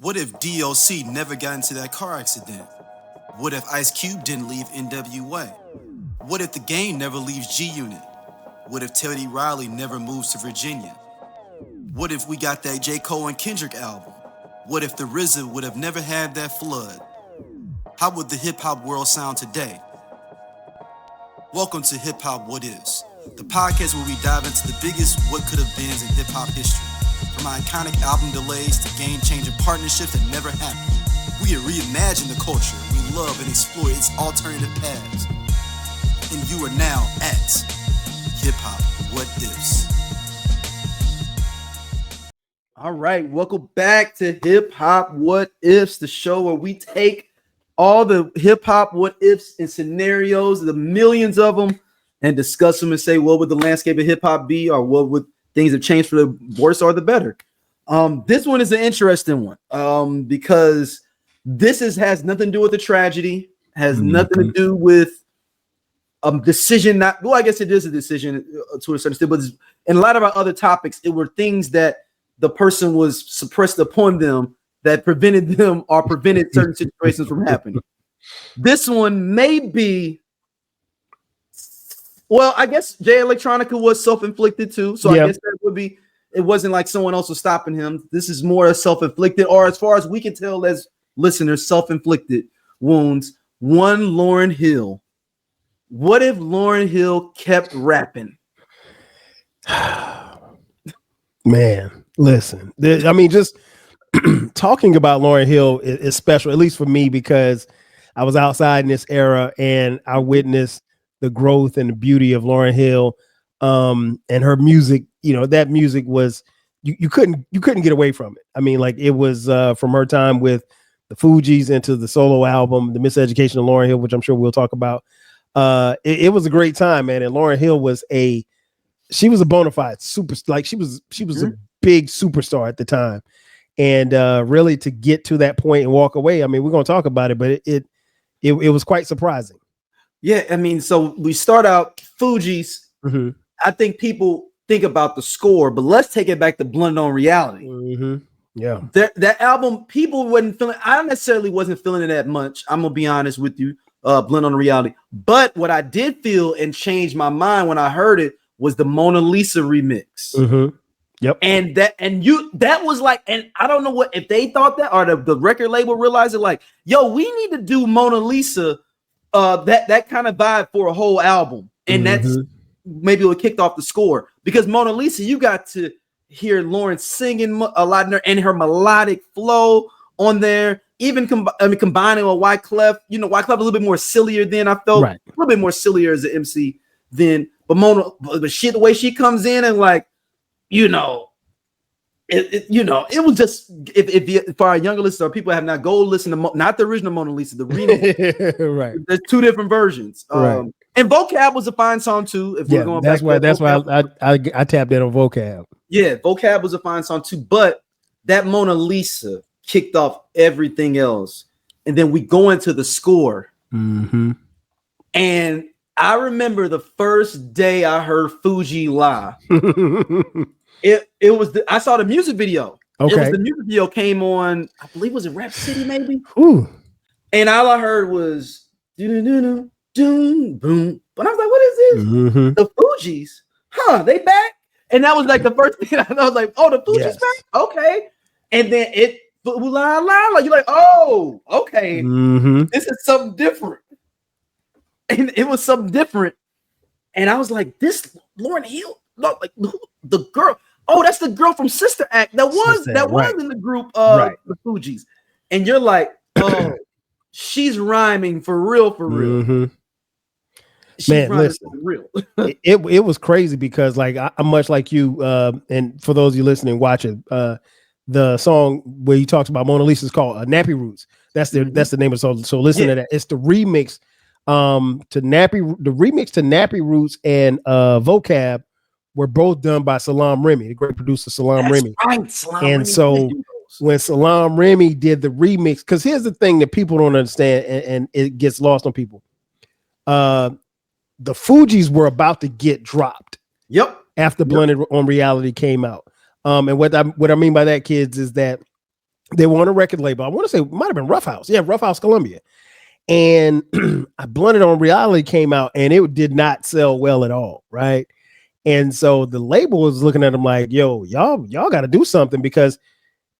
What if DOC never got into that car accident? What if Ice Cube didn't leave NWA? What if the game never leaves G Unit? What if Teddy Riley never moves to Virginia? What if we got that J. Cole and Kendrick album? What if the RZA would have never had that flood? How would the hip hop world sound today? Welcome to Hip Hop What Ifs, the podcast where we dive into the biggest what could have beens in hip hop history. From iconic album delays to game-changing partnerships that never happened, we reimagine the culture we love and explore its alternative paths. And you are now at Hip Hop What Ifs. All right, welcome back to Hip Hop What Ifs, the show where we take all the hip hop what ifs and scenarios, the millions of them, and discuss them and say, what would the landscape of hip hop be, or what would things have changed for the worse or the better? This one is an interesting one because this has nothing to do with the tragedy, has nothing to do with decision. I guess it is a decision to a certain extent, but in a lot of our other topics, it were things that the person was suppressed upon them that prevented them or prevented certain situations from happening. This one may be, well, I guess Jay Electronica was self-inflicted too. So I guess that would be, it wasn't like someone else was stopping him. This is more self-inflicted, or as far as we can tell as listeners, self-inflicted wounds. One, Lauryn Hill. What if Lauryn Hill kept rapping? Man, listen, I mean, just talking about Lauryn Hill is special, at least for me, because I was outside in this era and I witnessed the growth and the beauty of Lauryn Hill, and her music. You know, that music was you couldn't get away from it. I mean, like, it was from her time with the Fugees into the solo album, the Miseducation of Lauryn Hill, which I'm sure we'll talk about. It was a great time, man. And Lauryn Hill was a bona fide super, like she was a big superstar at the time. And really to get to that point and walk away, I mean, we're going to talk about it, but it was quite surprising. Yeah, I mean, so we start out Fugees. Mm-hmm. I think people think about the score, but let's take it back to Blend on Reality. Mm-hmm. Yeah, that album, people wasn't feeling. I necessarily wasn't feeling it that much. I'm gonna be honest with you. Blend on Reality, but what I did feel and changed my mind when I heard it was the Mona Lisa remix. Mm-hmm. Yep. And that was like, and I don't know what if they thought that or the record label realized it, like, yo, we need to do Mona Lisa, that kind of vibe for a whole album, and that's maybe what kicked off the score, because Mona Lisa, you got to hear Lauren singing a lot in her, and her melodic flow on there, even combining with Wyclef. You know, Wyclef a little bit more sillier than I felt, right. A little bit more sillier as an MC than, but Mona, but shit, the way she comes in and like, you know, it was just, if for our younger listeners or people have not, go listen to not the original Mona Lisa, the remix. Right. There's two different versions. Right. And Vocab was a fine song too. If we're going that's back, that's why I tapped in on Vocab. Yeah, Vocab was a fine song too, but that Mona Lisa kicked off everything else, and then we go into the score. Mm-hmm. And I remember the first day I heard Fuji live. It was I saw the music video. Okay. It was the music video came on, I believe, was it Rapsody maybe? Ooh. And all I heard was boom. But I was like, what is this? Mm-hmm. The Fugees? Huh, they back? And that was like the first thing I was like, oh, the Fugees back? Okay. And then it la la la. You're like, oh, okay. Mm-hmm. This is something different. And it was something different. And I was like, this Lauryn Hill, look, like the girl. Oh, that's the girl from Sister Act that was in the group of the Fugees. And you're like, oh, she's rhyming for real. Mm-hmm. She's man, listen, for real. it was crazy because, like, I'm much like you, and for those of you listening, watching, the song where he talks about Mona Lisa is called Nappy Roots. That's the name of the song. So listen to that. It's the remix to Nappy Roots, and Vocab were both done by Salam Remy, the great producer Salam Remy. Right, Salam and Remy. So when Salam Remy did the remix, because here's the thing that people don't understand, and it gets lost on people. The Fugees were about to get dropped. After Blended on Reality came out. And what I mean by that, kids, is that They were on a record label. I want to say it might have been Rough House. Yeah, Rough House Columbia. And I Blunted on Reality came out and it did not sell well at all, right? And so the label was looking at them like, yo, y'all got to do something, because,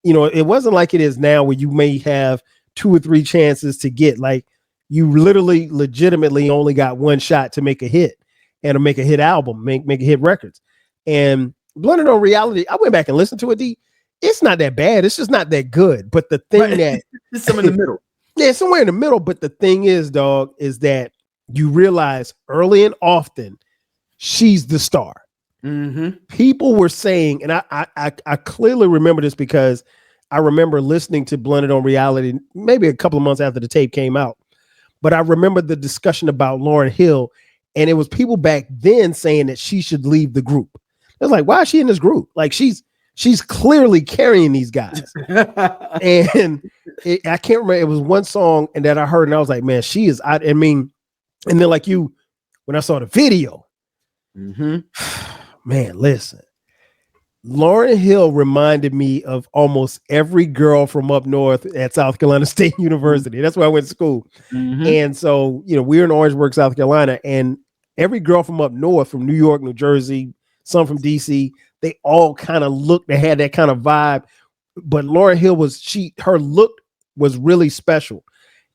you know, it wasn't like it is now where you may have 2 or 3 chances to get, like, you literally legitimately only got one shot to make a hit and to make a hit album, make a hit records. And Blunted on Reality, I went back and listened to it. It's not that bad. It's just not that good. But the thing that it's somewhere in the middle. Yeah, somewhere in the middle. But the thing is, dog, is that you realize early and often she's the star. Mm-hmm. People were saying, and I clearly remember this because I remember listening to Blunted on Reality maybe a couple of months after the tape came out. But I remember the discussion about Lauryn Hill, and it was people back then saying that she should leave the group. It was like, why is she in this group? Like, she's clearly carrying these guys. And I can't remember. It was one song and that I heard, and I was like, man, she is. I mean, and then like you, when I saw the video, man, listen, Lauryn Hill reminded me of almost every girl from up north at South Carolina State University. That's where I went to school. And so, you know, we're in Orangeburg, South Carolina, and every girl from up north, from New York, New Jersey, some from DC, they all kind of looked, they had that kind of vibe. But Lauryn Hill her look was really special.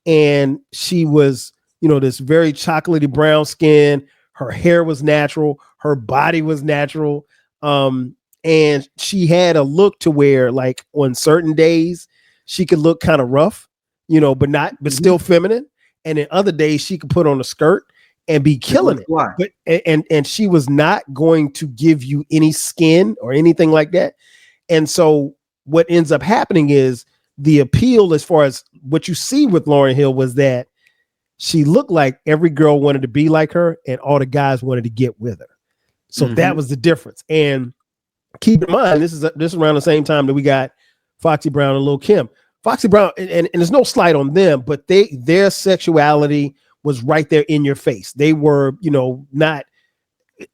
And she was, you know, this very chocolatey brown skin. Her hair was natural. Her body was natural. And she had a look to where, like, on certain days, she could look kind of rough, you know, but still feminine. And in other days, she could put on a skirt and be killing it. But and she was not going to give you any skin or anything like that. And so what ends up happening is the appeal, as far as what you see with Lauryn Hill, was that she looked like every girl wanted to be like her and all the guys wanted to get with her. So that was the difference. And keep in mind, this is around the same time that we got Foxy Brown and Lil Kim. Foxy Brown, and there's no slight on them, but their sexuality was right there in your face. They were, you know, not,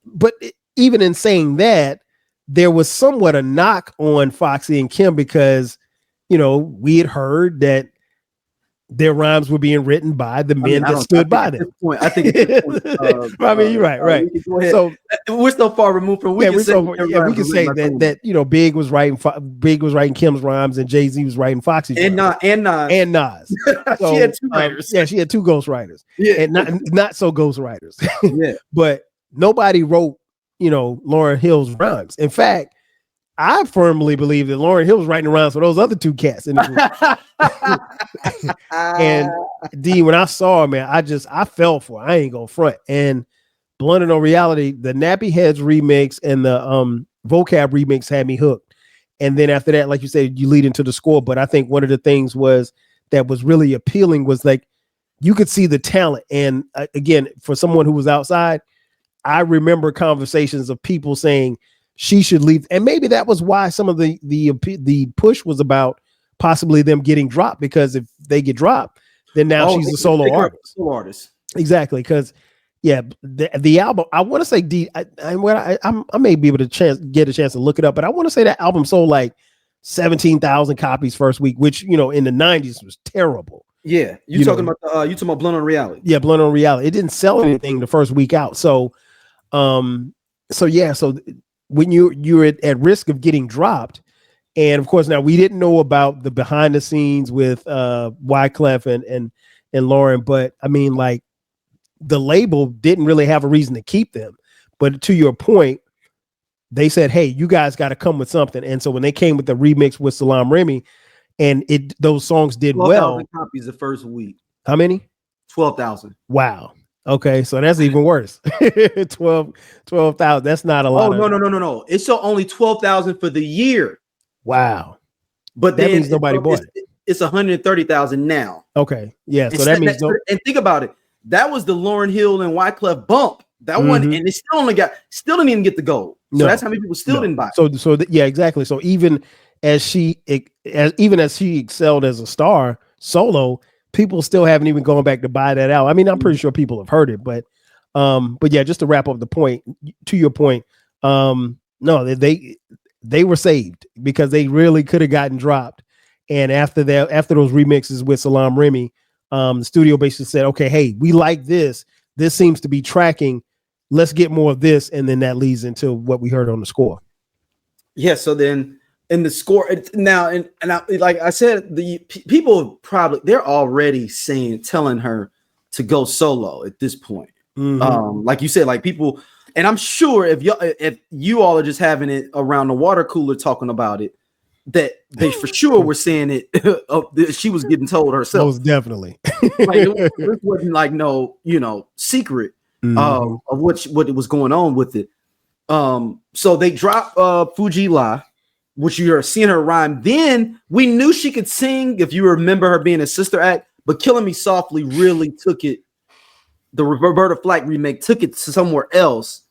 but even in saying that, there was somewhat a knock on Foxy and Kim because, you know, we had heard that their rhymes were being written by the men that stood by them. I think at this point, I mean, you're right. So we're so far removed from. We can say that you know, Big was writing Kim's rhymes, and Jay-Z was writing Foxy's and rhymes. And Nas. So, she had 2 writers. She had 2 ghostwriters. Yeah, and not so ghostwriters. Yeah, but nobody wrote, you know, Lauryn Hill's rhymes. In fact, I firmly believe that Lauryn Hill was writing rhymes for those other 2 cats in the group. And D, when I saw her, man, I fell for it. I ain't gonna front. And Blunted on Reality, the Nappy Heads remix and the Vocab remix had me hooked. And then after that, like you said, you lead into the score. But I think one of the things that was really appealing was, like, you could see the talent. And again, for someone who was outside, I remember conversations of people saying she should leave. And maybe that was why some of the push was about possibly them getting dropped, because if they get dropped, then now she's a solo artist. Exactly. Because the album, I want to say I may be able to get a chance to look it up, but I want to say that album sold like 17,000 copies first week, which, you know, in the 90s was terrible. Yeah, you talking about Blunt on Reality? Yeah, Blunt on Reality. It didn't sell anything the first week out. So, when you're at risk of getting dropped, and of course now we didn't know about the behind the scenes with Wyclef and Lauryn, but I mean, like, the label didn't really have a reason to keep them. But to your point, they said, hey, you guys got to come with something. And so when they came with the remix with Salam Remy, and those songs did 12, copies the first week. How many? 12,000. Wow. Okay, so that's even worse. 12,000. That's not a lot. Oh, no. It sold only 12,000 for the year. Wow. But that means nobody bought it. It's 130,000 now. Okay. Yeah. So that means and think about it. That was the Lauryn Hill and Wyclef bump. That one, and it still didn't even get the gold. So that's how many people still didn't buy it. Yeah, exactly. So even as she excelled as a star solo, people still haven't even gone back to buy that out. I mean, I'm pretty sure people have heard it, but yeah, just to wrap up the point, to your point, no, they were saved because they really could have gotten dropped. And after those remixes with Salam Remy, the studio basically said, okay, hey, we like this. This seems to be tracking. Let's get more of this. And then that leads into what we heard on the score. Yeah. So then in the score now, like I said, the people probably, they're already telling her to go solo at this point. Like you said, like people, and I'm sure if you all are just having it around the water cooler talking about it, that they for sure were saying it. She was getting told herself. Most definitely. Like it wasn't like no, secret of what was going on with it. So they dropped Fugees La, which you're seeing her rhyme. Then we knew she could sing if you remember her being a sister act, but Killing Me Softly really took it. The Roberta Flack remake took it to somewhere else,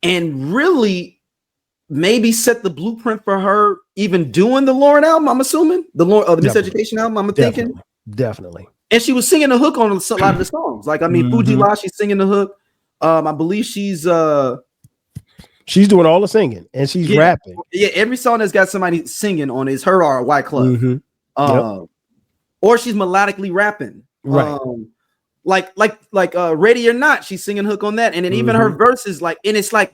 and really maybe set the blueprint for her even doing the Lauryn album. I'm assuming the Miseducation album. I'm thinking definitely. And she was singing the hook on a lot of the songs. Like Fugees La, she's singing the hook. I believe she's doing all the singing and she's rapping. Yeah, every song that's got somebody singing on is her or White Club. Or she's melodically rapping. Right. Like Ready or Not, she's singing hook on that. And then even her verses, and it's like,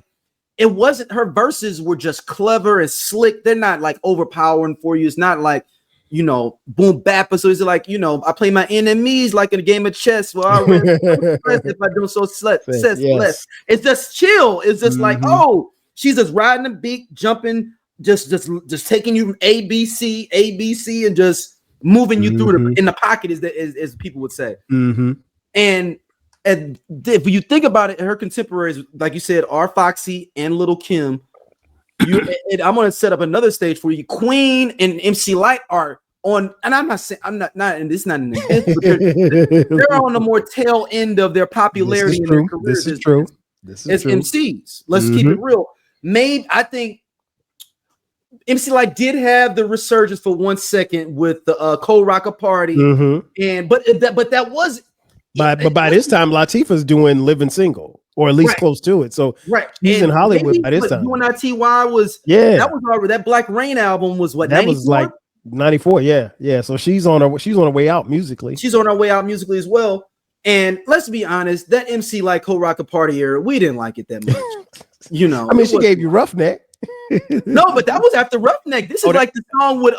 it wasn't, her verses were just clever and slick. They're not like overpowering for you. It's not like, boom bap. So it's like, I play my enemies like in a game of chess. Well, I if I do so less. It's just chill. It's just like, oh, she's just riding the beat, jumping, just taking you from ABC, and just moving you through in the pocket, as people would say. And if you think about it, her contemporaries, like you said, are Foxy and Lil Kim. I'm going to set up another stage for you. Queen and MC Lyte are on, and I'm not saying and it's not in the they're on the more tail end of their popularity in their careers. This is true. As MCs. Let's keep it real. Maybe I think MC Lyte did have the resurgence for 1 second with the Cold Rocker Party, and but that was. But by this time, Latifah's doing Living Single, or at least close to it. So he's in Hollywood by this time. UNITY was that was already, that Black Rain album was what, that 94? Was like 94. Yeah. So she's on her way out musically. She's on her way out musically as well. And let's be honest, that MC Lyte Cold Rocker Party era, we didn't like it that much. I mean, she gave you Roughneck. No, but that was after Roughneck. This is like the song with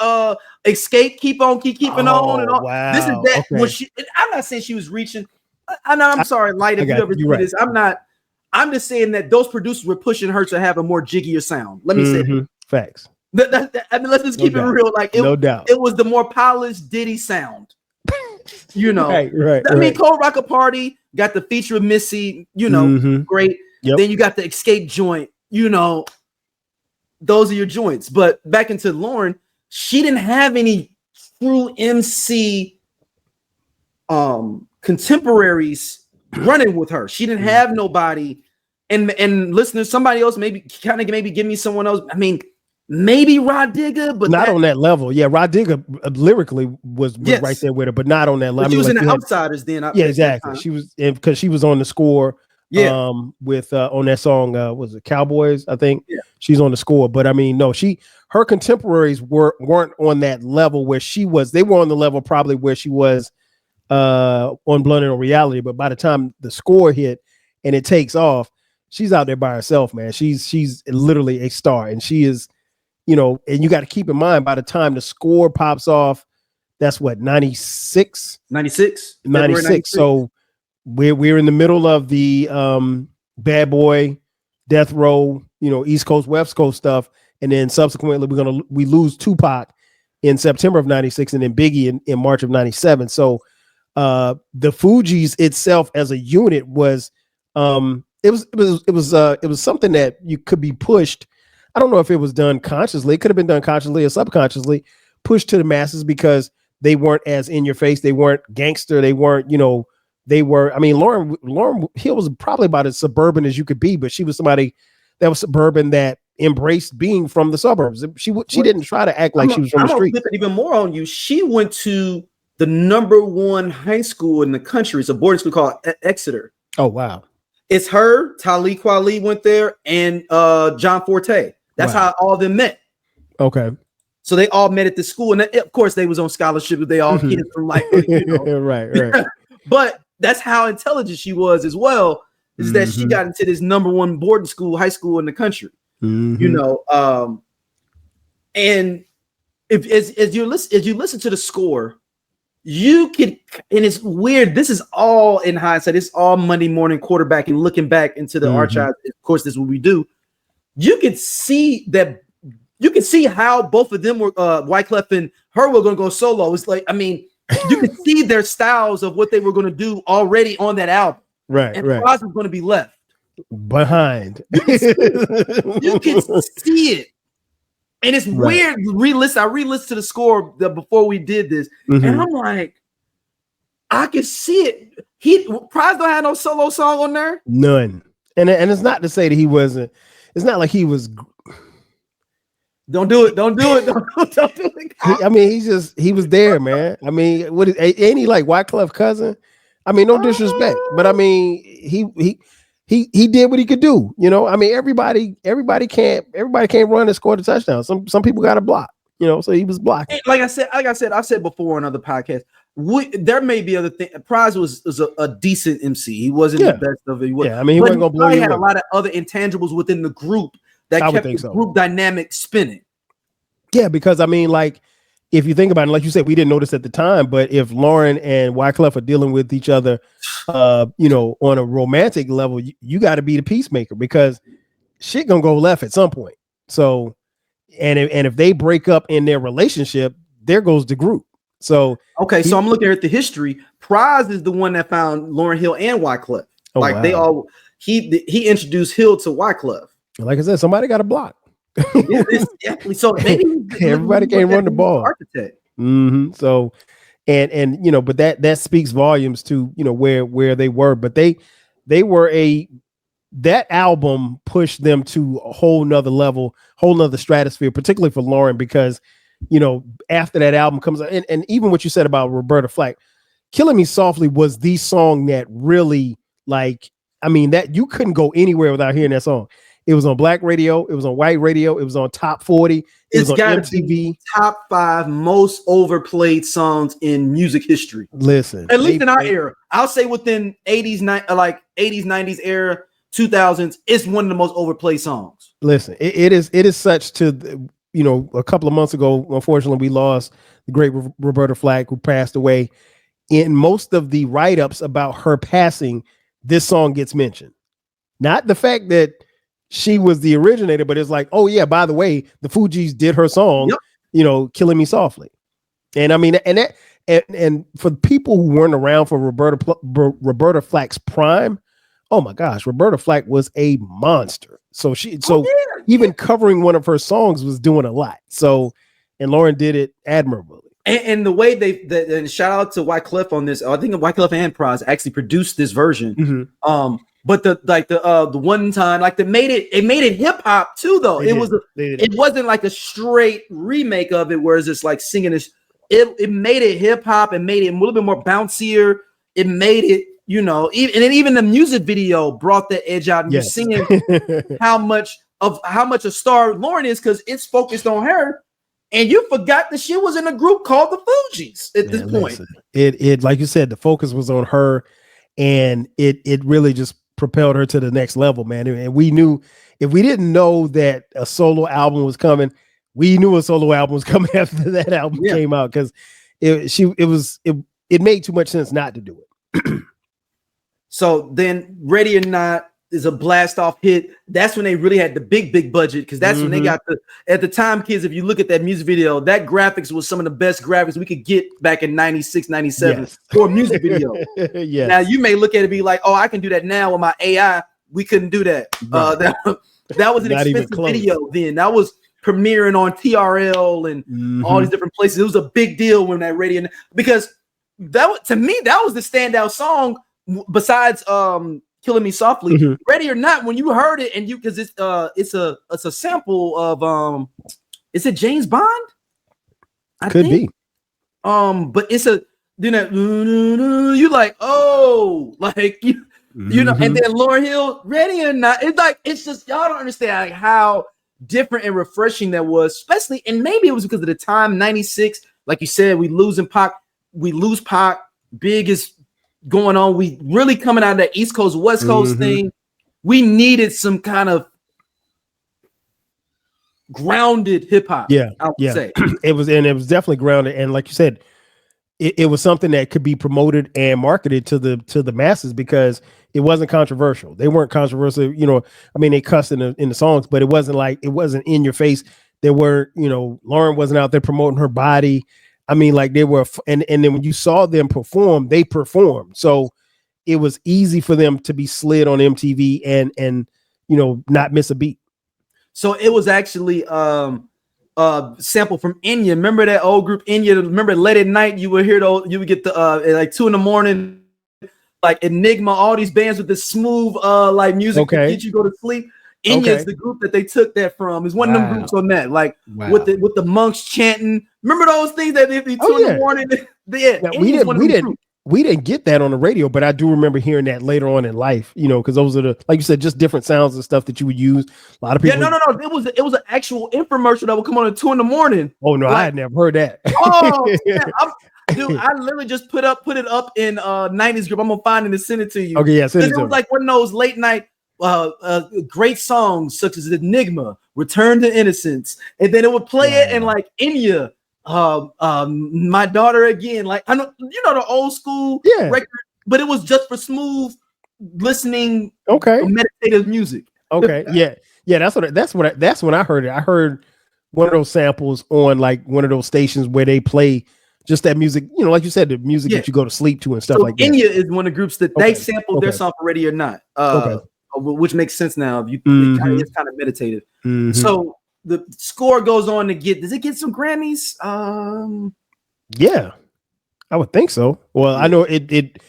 Escape, Keep Keeping On, and all. Wow. This is that when I'm not saying she was reaching. I'm sorry, Lyte, if you ever do this. I'm just saying that those producers were pushing her to have a more jiggier sound. Let me say that. Facts. I mean, let's just keep it real. Like no doubt. It was the more polished Diddy sound. Right. I mean, Cold Rocker Party got the feature of Missy, great. Yep. Then you got the Escape joint, those are your joints. But back into Lauryn, she didn't have any true MC contemporaries running with her. She didn't have nobody. And listeners, somebody else maybe give me someone else. I mean, maybe Rod Digger, but not on that level. Yeah, Rod Digger lyrically was right there with her, but not on that level. She was in the Outsiders then. Exactly. She was, because she was on the score. With on that song, was it Cowboys? I think she's on the score. But I mean, no, her contemporaries weren't on that level where she was. They were on the level probably where she was on Blunted on Reality. But by the time the score hit and it takes off, she's out there by herself, man. She's literally a star, and she is, and you got to keep in mind, by the time the score pops off, that's what, 96. So we're in the middle of the Bad Boy, Death Row, East Coast, West Coast stuff, and then subsequently we lose Tupac in September of 96, and then Biggie in March of 97. So the Fugees itself as a unit was it was something that you could be pushed. I don't know if it was done consciously. It could have been done consciously or subconsciously, pushed to the masses because they weren't as in your face. They weren't gangster. They weren't, they were, I mean, Lauryn Hill was probably about as suburban as you could be, but she was somebody that was suburban that embraced being from the suburbs. She didn't try to act like she was from the street. Flip it even more on you. She went to the #1 high school in the country. It's a boarding school called Exeter. Oh, wow. It's her, Talib Kweli went there, and John Forte. That's how all of them met. Okay. So they all met at the school, and of course they was on scholarship. They all kids from like, right. But that's how intelligent she was as well. Is that she got into this number one boarding school, high school in the country. And if as you listen to the score, you can, and it's weird. This is all in hindsight. It's all Monday morning quarterbacking, looking back into the archives. Of course, this is what we do. You can see that. You can see how both of them were, Wyclef and her, were going to go solo. It's like, I mean, you can see their styles of what they were going to do already on that album. Right. And Pras was going to be left behind. You can see it. And it's weird. I re-listened to the score before we did this, and I'm like, I can see it. Pras don't have no solo song on there. None. And it's not to say that he wasn't. It's not like he was. Don't do it. Don't do it. Don't do it. He was there, man. I mean, ain't he like Wyclef cousin? I mean, no disrespect, but I mean, he did what he could do. You know, I mean, everybody can't run and score the touchdown. Some people got to block. You know, so he was blocking. Like I said, I've said before on other podcasts. There may be other things. Pras was a decent MC. He wasn't the best of it. I mean, he wasn't gonna blow you. He had a lot of other intangibles within the group that kept the group dynamic spinning. Yeah, because I mean, like, if you think about it, like you said, we didn't notice at the time, but if Lauryn and Wyclef are dealing with each other, you know, on a romantic level, you got to be the peacemaker, because shit gonna go left at some point. So, and if they break up in their relationship, there goes the group. So okay, so I'm looking at the history. Pras is the one that found Lauryn Hill and Wyclef. He introduced Hill to Wyclef. Like I said, somebody got a block. Yeah, exactly. So maybe everybody can't run the ball. Architect. So, and you know, but that speaks volumes to, you know, where they were. But they were that album pushed them to a whole nother level, whole nother stratosphere, particularly for Lauryn, because, you know, after that album comes out, and even what you said about Roberta Flack, "Killing Me Softly" was the song that really, like, I mean, that you couldn't go anywhere without hearing that song. It was on black radio. It was on white radio. It was on top 40. It was on MTV. Top 5 most overplayed songs in music history. Listen, at least in our era, I'll say within 80s, 90s era, 2000s, it's one of the most overplayed songs. Listen, it is such to, you know, a couple of months ago, unfortunately, we lost the great Roberta Flack, who passed away. In most of the write-ups about her passing, this song gets mentioned. Not the fact that she was the originator, but it's like, oh yeah, by the way, the Fugees did her song, you know, "Killing Me Softly." And I mean, and for people who weren't around for Roberta Flack's prime, oh my gosh, Roberta Flack was a monster. So even covering one of her songs was doing a lot. So, and Lauryn did it admirably. And the way and shout out to Wyclef on this. I think Wyclef and Pras actually produced this version. But the one time, like, they made it hip hop too, though. It wasn't like a straight remake of it, where it's just like singing this. It made it hip hop and made it a little bit more bouncier. It made it, you know, even the music video brought that edge out. And you're seeing how much a star Lauryn is, because it's focused on her. And you forgot that she was in a group called the Fugees at this point. It like you said, the focus was on her, and it really just propelled her to the next level, man. And we knew, if we didn't know that a solo album was coming, we knew a solo album was coming after that album came out, because it made too much sense not to do it. So then Ready or Not is a blast off hit. That's when they really had the big budget, because that's when they got at the time, kids, if you look at that music video, that graphics was some of the best graphics we could get back in 96, 97 for a music video. Now you may look at it and be like, oh, I can do that now with my AI. We couldn't do that. That was an expensive video then. That was premiering on TRL and all these different places. It was a big deal when that radio, because to me, that was the standout song besides Killing Me Softly. Ready or Not, when you heard it, and because it's a sample of is it James Bond? Could be. But it's a, you know, you like, oh, like you know, and then Lauryn Hill, Ready or Not. It's like, it's just, y'all don't understand like how different and refreshing that was, especially, and maybe it was because of the time, 96, like you said, we lose Pac, Big is going on. We really coming out of that East Coast, West Coast thing. We needed some kind of grounded hip hop. I would say it was definitely grounded, and like you said, it was something that could be promoted and marketed to the masses because it wasn't controversial. They weren't controversial, I mean, they cussed in the songs, but it wasn't in your face. There were, Lauryn wasn't out there promoting her body. I mean, like they were, and then when you saw them perform, they performed. So it was easy for them to be slid on MTV and not miss a beat. So it was actually sample from Enya. Remember that old group Enya? Remember Late at Night? You would hear those. You would get the like 2 a.m, like Enigma. All these bands with the smooth like music to get you go to sleep. Enya is the group that they took that from. Is one of them groups on that, like with the monks chanting. Remember those things that it'd be 2 in the morning? We didn't get that on the radio, but I do remember hearing that later on in life, because those are like you said, just different sounds and stuff that you would use. A lot of people. Yeah, no. It was an actual infomercial that would come on at 2 a.m. Oh no, I had never heard that. Oh, dude, I literally just put it up in 90s group. I'm gonna find it and send it to you. Okay, yeah, send it to me. It was like one of those late night great songs such as Enigma, Return to Innocence, and then it would play it in like Enya. My Daughter Again, like I know the old school record, but it was just for smooth listening, meditative music. That's when I heard it. I heard one of those samples on like one of those stations where they play just that music, like you said, the music that you go to sleep to and stuff like that. Enya is one of the groups that they sampled their song for Ready or Not, which makes sense now. It's kind of meditative. So the score goes on to does it get some Grammys? Yeah, I would think so. Well, I know it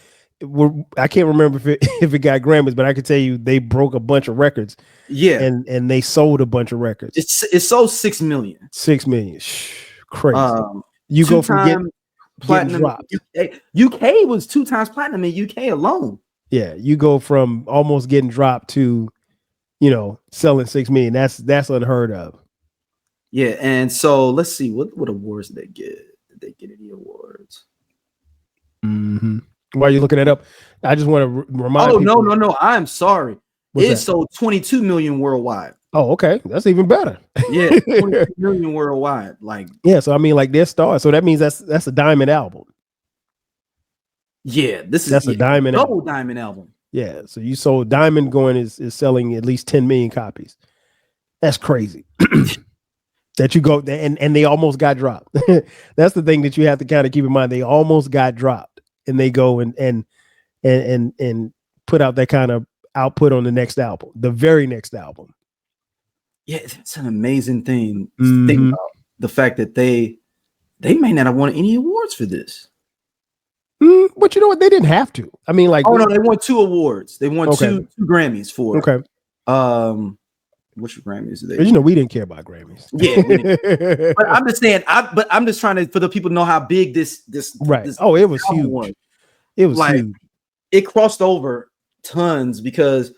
I can't remember if it got Grammys, but I can tell you they broke a bunch of records. Yeah, and they sold a bunch of records. It sold 6 million. 6 million, crazy. You go from platinum. UK was 2 times platinum in UK alone. Yeah, you go from almost getting dropped to, selling 6 million. That's unheard of. Yeah, and so let's see what awards did they get? Did they get any awards? While you're looking it up, I just want to remind. Oh no! I'm sorry. It sold 22 million worldwide. Oh, okay, that's even better. Yeah, 22 million worldwide. Like so I mean, like their star. So that means that's a diamond album. Yeah, that's a diamond double diamond album. Yeah, so you sold diamond is selling at least 10 million copies. That's crazy. That you go and they almost got dropped. That's the thing that you have to kind of keep in mind. They almost got dropped, and they go and put out that kind of output on the next album, the very next album. Yeah, it's an amazing thing to think about the fact that they may not have won any awards for this. But you know what? They didn't have to. I mean, like, no, they won 2 awards. They won two Grammys for it. Okay. Which Grammys are they? We didn't care about Grammys. Yeah, but I'm just saying. I'm just trying to for the people to know how big this right. This it was huge. It was like huge. It crossed over tons because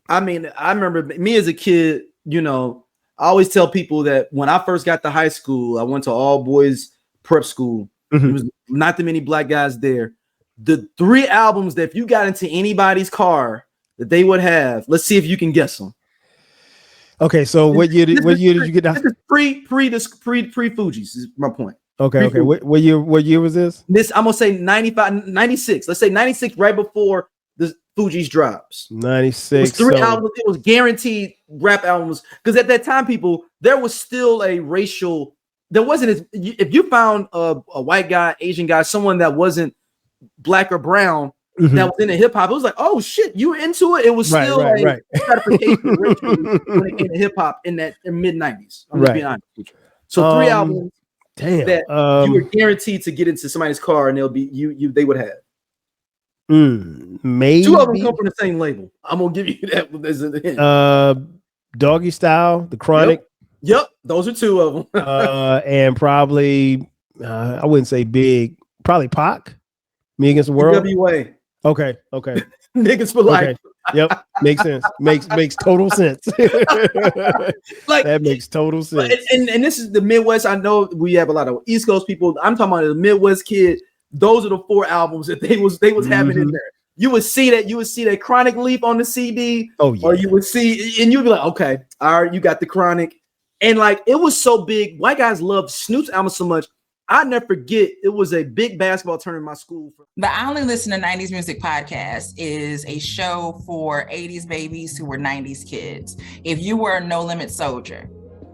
I mean I remember me as a kid. I always tell people that when I first got to high school, I went to all boys prep school. There was not that many black guys there. The 3 albums that if you got into anybody's car that they would have, let's see if you can guess them. Okay, so what year did you get that? This is pre Fugees is my point. Okay. What year was this? This I'm gonna say 95, 96. Let's say 96, right before the Fugees drops. 96. It was 3 albums. It was guaranteed rap albums because at that time, people, there was still a racial. There wasn't if you found a white guy, Asian guy, someone that wasn't black or brown. That was in the hip hop. It was like, oh shit, you were into it. It was still a stratification when it came to hip hop in mid 90s. I'm just being honest with you. So 3 albums that you were guaranteed to get into somebody's car and they'll be they would have. Maybe 2 of them come from the same label. I'm gonna give you that as a hint. Doggy Style, The Chronic. Yep, those are 2 of them. And probably I wouldn't say Big, probably Pac. Me Against the World. NWA. Okay. Niggas for life. Yep. Makes sense. Makes total sense. Like that makes total sense. And this is the Midwest. I know we have a lot of East Coast people. I'm talking about the Midwest kid. Those are the 4 albums that they was having in there. You would see that Chronic Leaf on the CD. Oh yeah. Or you would see, and you'd be like, okay, all right, you got the Chronic. And like it was so big. White guys loved Snoop's album so much. I never forget, it was a big basketball tournament in my school. The I Only Listen to 90s Music podcast is a show for 80s babies who were 90s kids. If you were a No Limit soldier,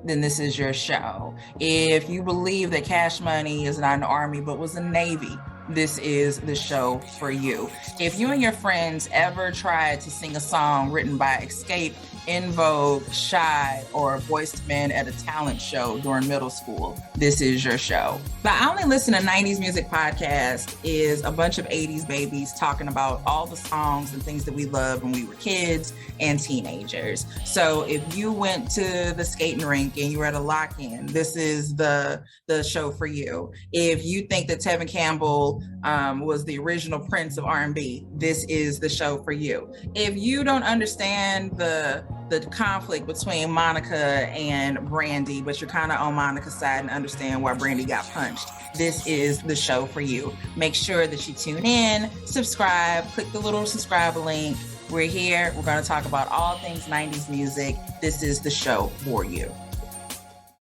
then this is your show. If you believe that Cash Money is not an army but was a Navy, this is the show for you. If you and your friends ever tried to sing a song written by Escape, In Vogue, Shy, or Boyz II Men at a talent show during middle school, this is your show. The I Only Listen to 90s Music podcast is a bunch of 80s babies talking about all the songs and things that we loved when we were kids and teenagers. So if you went to the skating rink and you were at a lock-in, this is the show for you. If you think that Tevin Campbell was the original Prince of R&B, this is the show for you. If you don't understand the conflict between Monica and Brandy, but you're kind of on Monica's side and understand why Brandy got punched, this is the show for you. Make sure that you tune in, subscribe, click the little subscribe link. We're here. We're going to talk about all things 90s music. This is the show for you.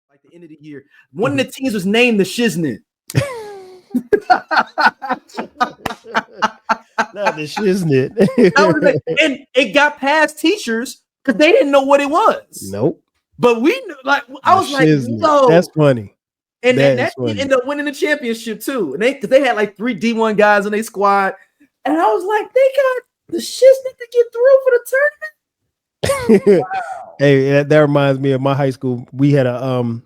Like the end of the year, one of the teams was named the Shiznit. Not the Shiznit. And it got past teachers because they didn't know what it was. Nope. But we knew, like I was like, no, that's funny. And that ended up winning the championship too. And they had like 3 D1 guys in their squad. And I was like, they got the Shiznit to get through for the tournament. Wow. Hey, that reminds me of my high school. We had a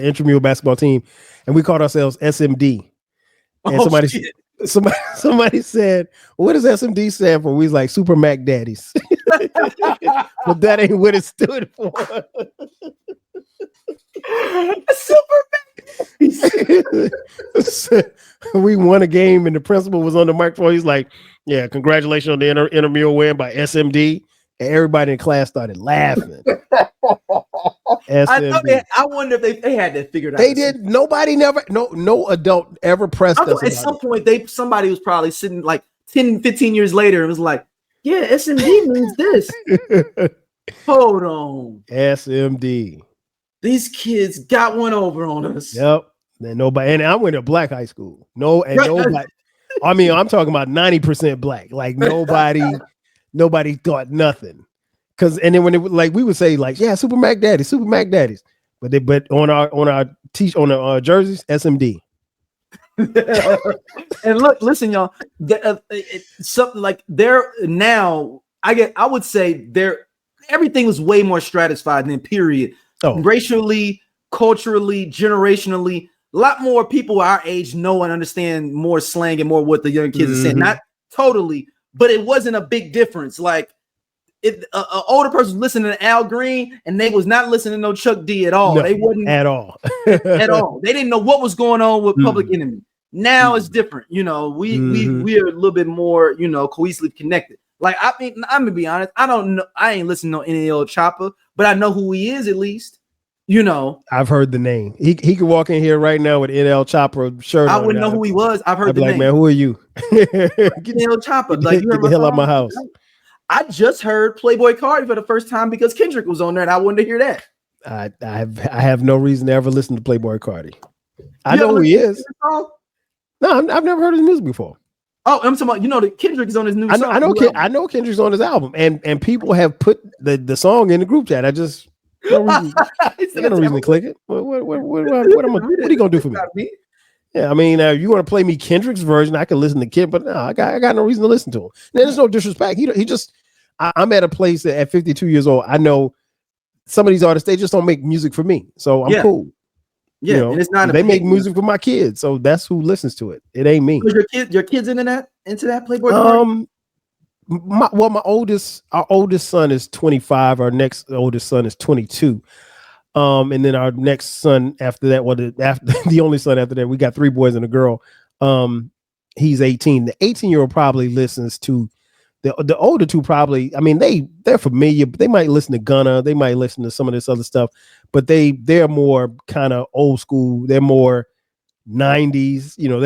intramural basketball team, and we called ourselves SMD. And somebody said, "What does SMD stand for?" We was like Super Mac Daddies, but that ain't what it stood for. Super Mac. We won a game, and the principal was on the microphone. He's like, "Yeah, congratulations on the intramural win by SMD." And everybody in class started laughing. I wonder if they had that figured out. They did. Nobody no adult ever pressed us. At some point, somebody was probably sitting like 10, 15 years later and was like, yeah, SMD means this. Hold on. SMD. These kids got one over on us. Yep. And nobody, and I went to black high school. Nobody. I mean, I'm talking about 90% black. Like nobody thought nothing. And then when we would say like, yeah, Super Mac Daddies, but on our jerseys, SMD. And listen, y'all, something like they're now. I would say everything was way more stratified than period. Oh. Racially, culturally, generationally, a lot more people our age know and understand more slang and more what the young kids are saying. Not totally, but it wasn't a big difference. Like an older person listening to Al Green and they was not listening to no Chuck D at all. No, they wasn't at all. At all. They didn't know what was going on with Public Enemy. Now it's different. You know, we are a little bit more, cohesively connected. Like, I mean, I'm gonna be honest. I don't know. I ain't listening to NL Chopper, but I know who he is at least. I've heard the name. He could walk in here right now with NL Chopper shirt. I wouldn't know who he was. I've heard the name. Man, who are you? NL Chopper. Like, get the hell out of my house. I just heard Playboy Cardi for the first time because Kendrick was on there, and I wanted to hear that. I have no reason to ever listen to Playboy Cardi. I know who he is. No, I've never heard his music before. Oh, I'm talking about, that Kendrick is on his new song. I know Kendrick's on his album, and people have put the song in the group chat. I just no reason to click it. What are you gonna do for me? Yeah, I mean, you want to play me Kendrick's version? I can listen to Kid, but no, I got no reason to listen to him. There's no disrespect. He just, I'm at a place that at 52 years old, I know some of these artists, they just don't make music for me, so I'm cool. Yeah, and it's not. They make music for my kids, so that's who listens to it. It ain't me. Was your kids into that Playboy? Our oldest son is 25. Our next oldest son is 22. And then our next son after that, the only son after that, we got 3 boys and a girl. He's 18. The 18-year-old probably listens to The older two probably, I mean, they're familiar, but they might listen to Gunna, they might listen to some of this other stuff, but they're more kind of old school. They're more 90s. You know,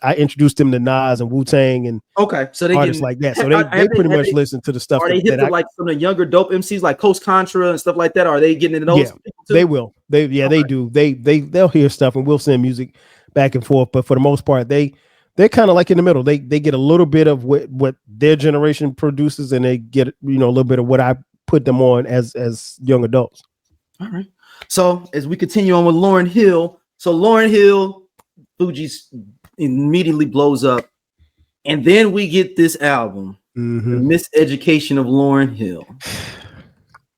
I introduced them to Nas and Wu-Tang and okay, so they artists like that. So they pretty much listen to the stuff. Are they hip to like some of the younger dope MCs like Coast Contra and stuff like that? Are they getting into those? Yeah, they will. They do. They'll hear stuff and we'll send music back and forth. But for the most part, they're kind of like in the middle. They get a little bit of what their generation produces, and they get, you know, a little bit of what I put them on as young adults. All right. So as we continue on with Lauryn Hill, Fugees immediately blows up, and then we get this album, The Miseducation of Lauryn Hill,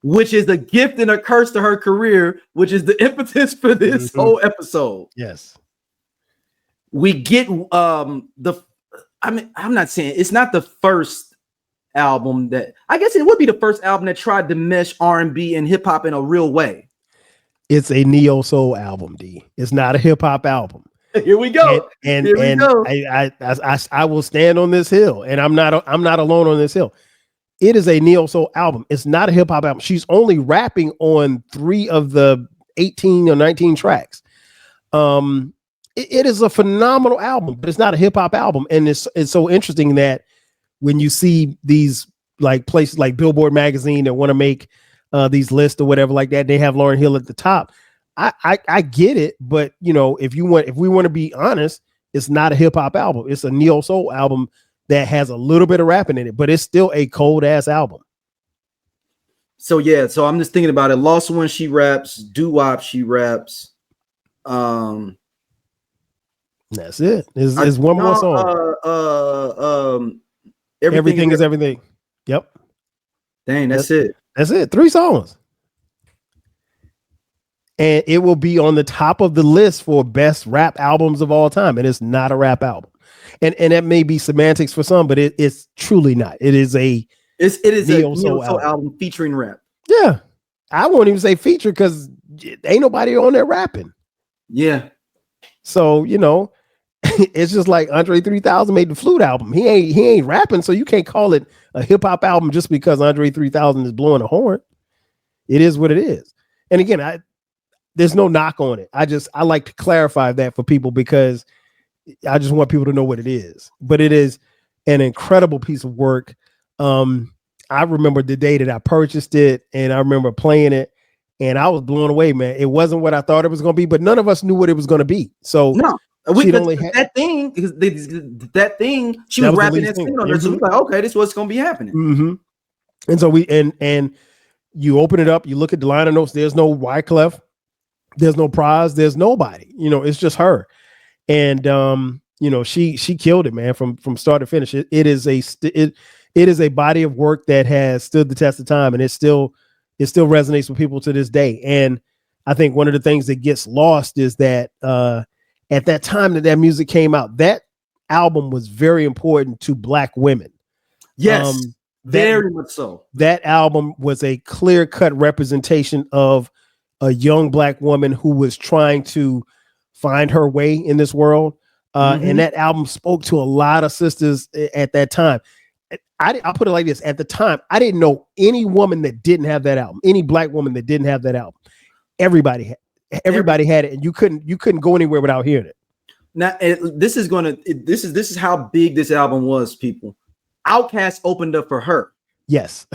which is a gift and a curse to her career, which is the impetus for this whole episode. Yes. We get I'm not saying it's not the first album that, I guess it would be the first album that tried to mesh R&B and hip hop in a real way. It's a neo soul album, D. It's not a hip hop album. Here we go. And I will stand on this hill, and I'm not alone on this hill. It is a neo soul album. It's not a hip hop album. She's only rapping on 3 of the 18 or 19 tracks. It is a phenomenal album, but it's not a hip hop album. And it's so interesting that when you see these like places like Billboard magazine that want to make these lists or whatever like that, they have Lauryn Hill at the top. I get it, but you know, if we want to be honest, it's not a hip hop album. It's a neo soul album that has a little bit of rapping in it, but it's still a cold ass album. So yeah, so I'm just thinking about it. Lost One, she raps. Doo Wop, she raps. That's it. It's one more song. Everything is everything. Yep. Dang, that's it. That's it. 3 songs. And it will be on the top of the list for best rap albums of all time. And it's not a rap album. And that may be semantics for some, but it's truly not. It is a neo-soul album featuring rap. Yeah. I won't even say feature because ain't nobody on there rapping. Yeah. So, you know, it's just like Andre 3000 made the Flute album. He ain't rapping, so you can't call it a hip hop album just because Andre 3000 is blowing a horn. It is what it is. And again, there's no knock on it. I like to clarify that for people because I just want people to know what it is. But it is an incredible piece of work. I remember the day that I purchased it, and I remember playing it, and I was blown away, man. It wasn't what I thought it was going to be, but none of us knew what it was going to be. So no. That thing, she was rapping that thing on her. So we like, okay, this is what's gonna be happening. And so and you open it up, you look at the liner notes. There's no Wyclef, there's no Pras, there's nobody. You know, it's just her. And you know, she killed it, man, from start to finish. It is a body of work that has stood the test of time, and it still resonates with people to this day. And I think one of the things that gets lost is that at that time that music came out, that album was very important to Black women. Yes, very much so. That album was a clear-cut representation of a young Black woman who was trying to find her way in this world. And that album spoke to a lot of sisters at that time. I'll put it like this. At the time, I didn't know any woman that didn't have that album, any Black woman that didn't have that album. Everybody had it, and you couldn't go anywhere without hearing it. Now this is how big this album was, people. Outkast opened up for her. Yes.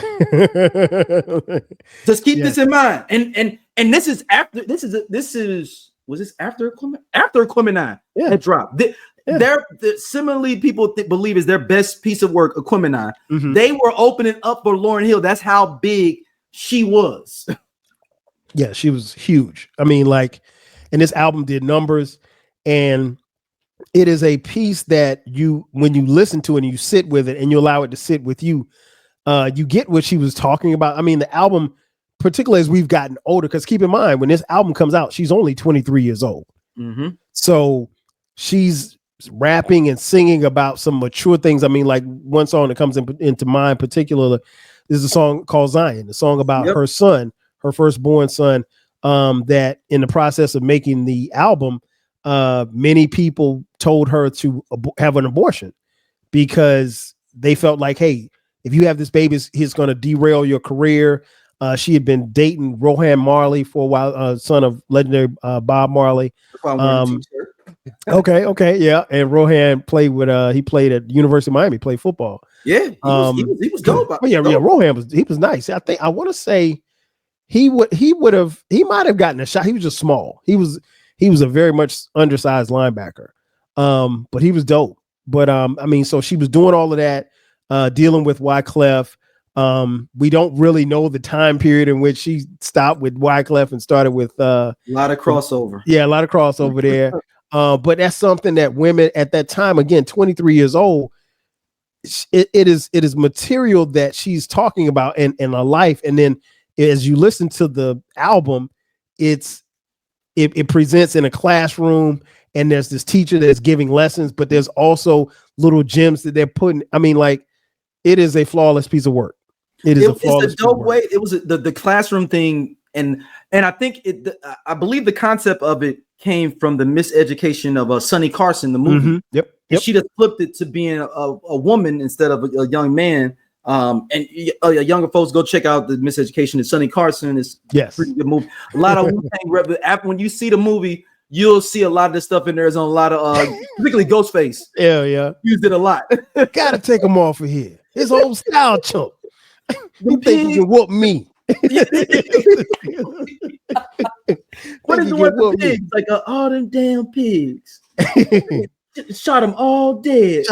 Just keep this in mind. And this is after was this after Aquemini had dropped. Similarly, people believe is their best piece of work, Aquemini. They were opening up for Lauryn Hill. That's how big she was. Yeah, she was huge. I mean, like, and this album did numbers, and it is a piece that when you listen to it and you sit with it and you allow it to sit with you, you get what she was talking about. I mean, the album, particularly as we've gotten older, because keep in mind, when this album comes out, she's only 23 years old. So she's rapping and singing about some mature things. I mean, like one song that comes into mind particularly is a song called Zion, the song about her son, her firstborn son, that in the process of making the album, many people told her to have an abortion because they felt like, hey, if you have this baby, it's going to derail your career. She had been dating Rohan Marley for a while, son of legendary Bob Marley. That's why I'm wearing a t-shirt. Okay, yeah. And Rohan played with he played at University of Miami, played football. Yeah, he was dope. Rohan was nice. I want to say he might have gotten a shot. He was just small. He was a very much undersized linebacker. But he was dope. But I mean, so she was doing all of that, dealing with Wyclef. We don't really know the time period in which she stopped with Wyclef and started with a lot of crossover. Yeah, a lot of crossover there. But that's something that women at that time, again, 23 years old, it is material that she's talking about in a life. And then as you listen to the album, it presents in a classroom, and there's this teacher that's giving lessons, but there's also little gems that they're putting. I mean, like, it is a flawless piece of work. It's a dope way. It was the classroom thing, and I think I believe the concept of it came from the Miseducation of Sonny Carson, the movie. Mm-hmm. Yep. She just flipped it to being a woman instead of a young man. And younger folks, go check out the Miseducation of Sonny Carson. It's a pretty good movie. A lot of when you see the movie, you'll see a lot of this stuff in there. Is on a lot of particularly Ghostface. Yeah. Used it a lot. Gotta take him off of here. His whole style chunk. You think you can whoop me? What is the word for pigs? Like all them damn pigs. Shot them all dead.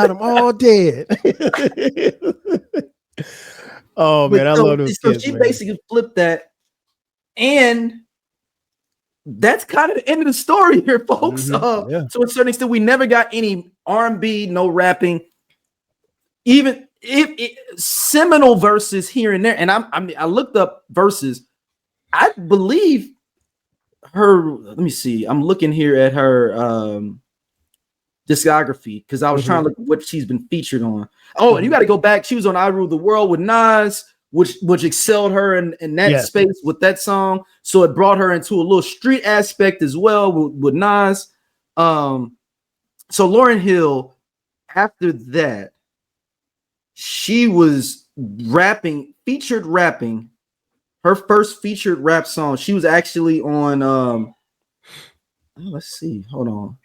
Oh man, I love those kids. She basically flipped that, and that's kind of the end of the story here, folks. So to a certain extent, we never got any R&B, no rapping, even if seminal verses here and there. And I looked up verses. I believe her. Let me see. I'm looking here at her discography because I was trying to look at what she's been featured on. Oh, and you got to go back. She was on "I Rule the World" with Nas, which excelled her in that space with that song. So it brought her into a little street aspect as well with Nas. So Lauryn Hill, after that, she was featured rapping. Her first featured rap song. She was actually on. Let's see. Hold on.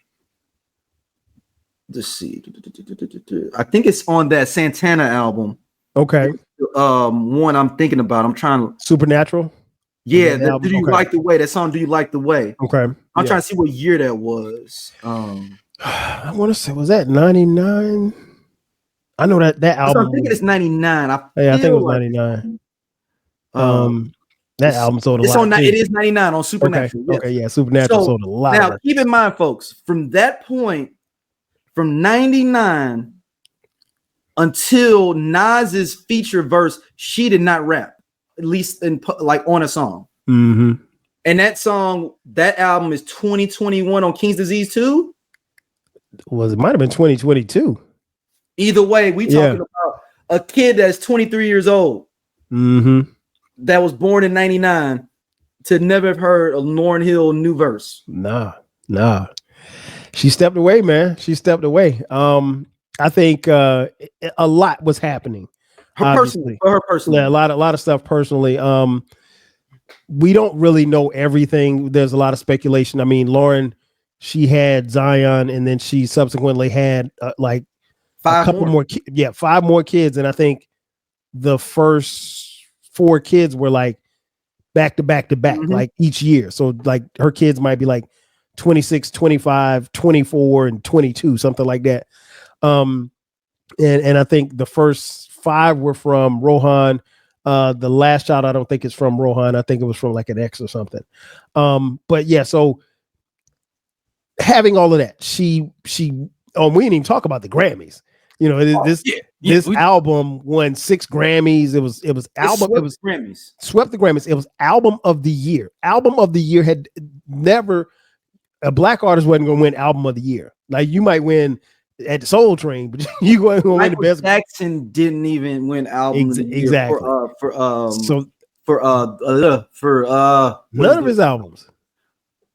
Let's see. I think it's on that Santana album. Okay. One I'm thinking about. I'm trying to Supernatural. Yeah. Do you like the way? That song. Do you like the way? Okay. I'm trying to see what year that was. I want to say, was that 99? I know that album. I'm thinking it's 99. I think it was 99. That album sold a lot. It is 99 on Supernatural. Okay, yeah, Supernatural sold a lot. Now, keep in mind, folks, from that point, from 99 until Nas's feature verse, she did not rap, at least on a song. Mm-hmm. And that album is 2021 on King's Disease 2. It might have been 2022. Either way, we talking about a kid that's 23 years old. Mm-hmm. That was born in 99 to never have heard a Lauryn Hill new verse. Nah. She stepped away, man. She stepped away. I think a lot was happening. For her personally. Yeah, a lot of stuff personally. We don't really know everything. There's a lot of speculation. I mean, Lauryn, she had Zion, and then she subsequently had like five more kids. And I think the first 4 kids were like back to back, like each year. So like her kids might be like 26, 25, 24, and 22, something like that. And I think the first 5 were from Rohan. The last child, I don't think is from Rohan. I think it was from like an ex or something. But yeah, so having all of that, we didn't even talk about the Grammys. You know, this album won 6 Grammys. It was album. It was Grammys. Swept the Grammys. It was album of the year. Album of the year had never, a black artist wasn't going to win album of the year. Like you might win at the Soul Train, but you going to win the best. Jackson didn't even win album of the year exactly for none of his albums.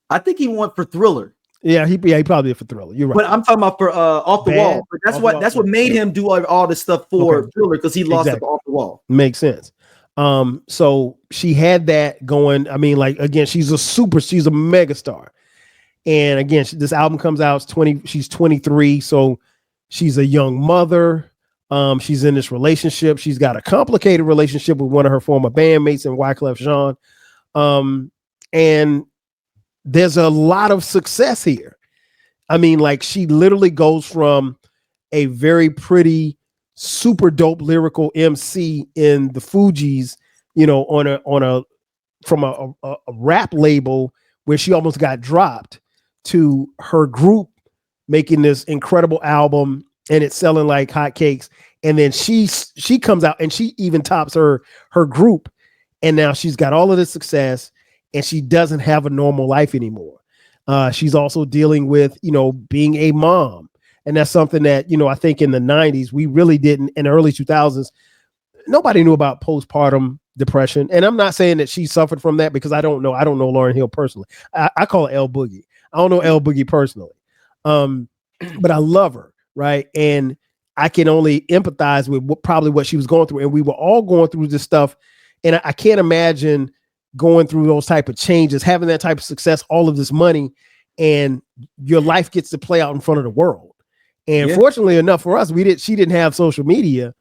I think he won for Thriller. Yeah, he probably did for Thriller. You're right. But I'm talking about for Off the Wall. But that's what made him do all this stuff for Thriller, because he lost it Off the Wall. Makes sense. So she had that going. I mean, like, again, she's a megastar. And again, this album comes out, she's 23, so she's a young mother. She's in this relationship. She's got a complicated relationship with one of her former bandmates in Wyclef Jean. And there's a lot of success here. I mean, like, she literally goes from a very pretty, super dope lyrical MC in the Fugees, you know, from a rap label where she almost got dropped, to her group making this incredible album and it's selling like hotcakes. And then she comes out and she even tops her group. And now she's got all of this success and she doesn't have a normal life anymore. She's also dealing with, you know, being a mom. And that's something that, you know, I think in the 90s, we really didn't, in the early 2000s, nobody knew about postpartum depression. And I'm not saying that she suffered from that, because I don't know Lauryn Hill personally. I call her L Boogie. I don't know L Boogie personally. But I love her, right? And I can only empathize with what she was going through. And we were all going through this stuff. And I can't imagine going through those type of changes, having that type of success, all of this money, and your life gets to play out in front of the world. And fortunately enough for us, she didn't have social media.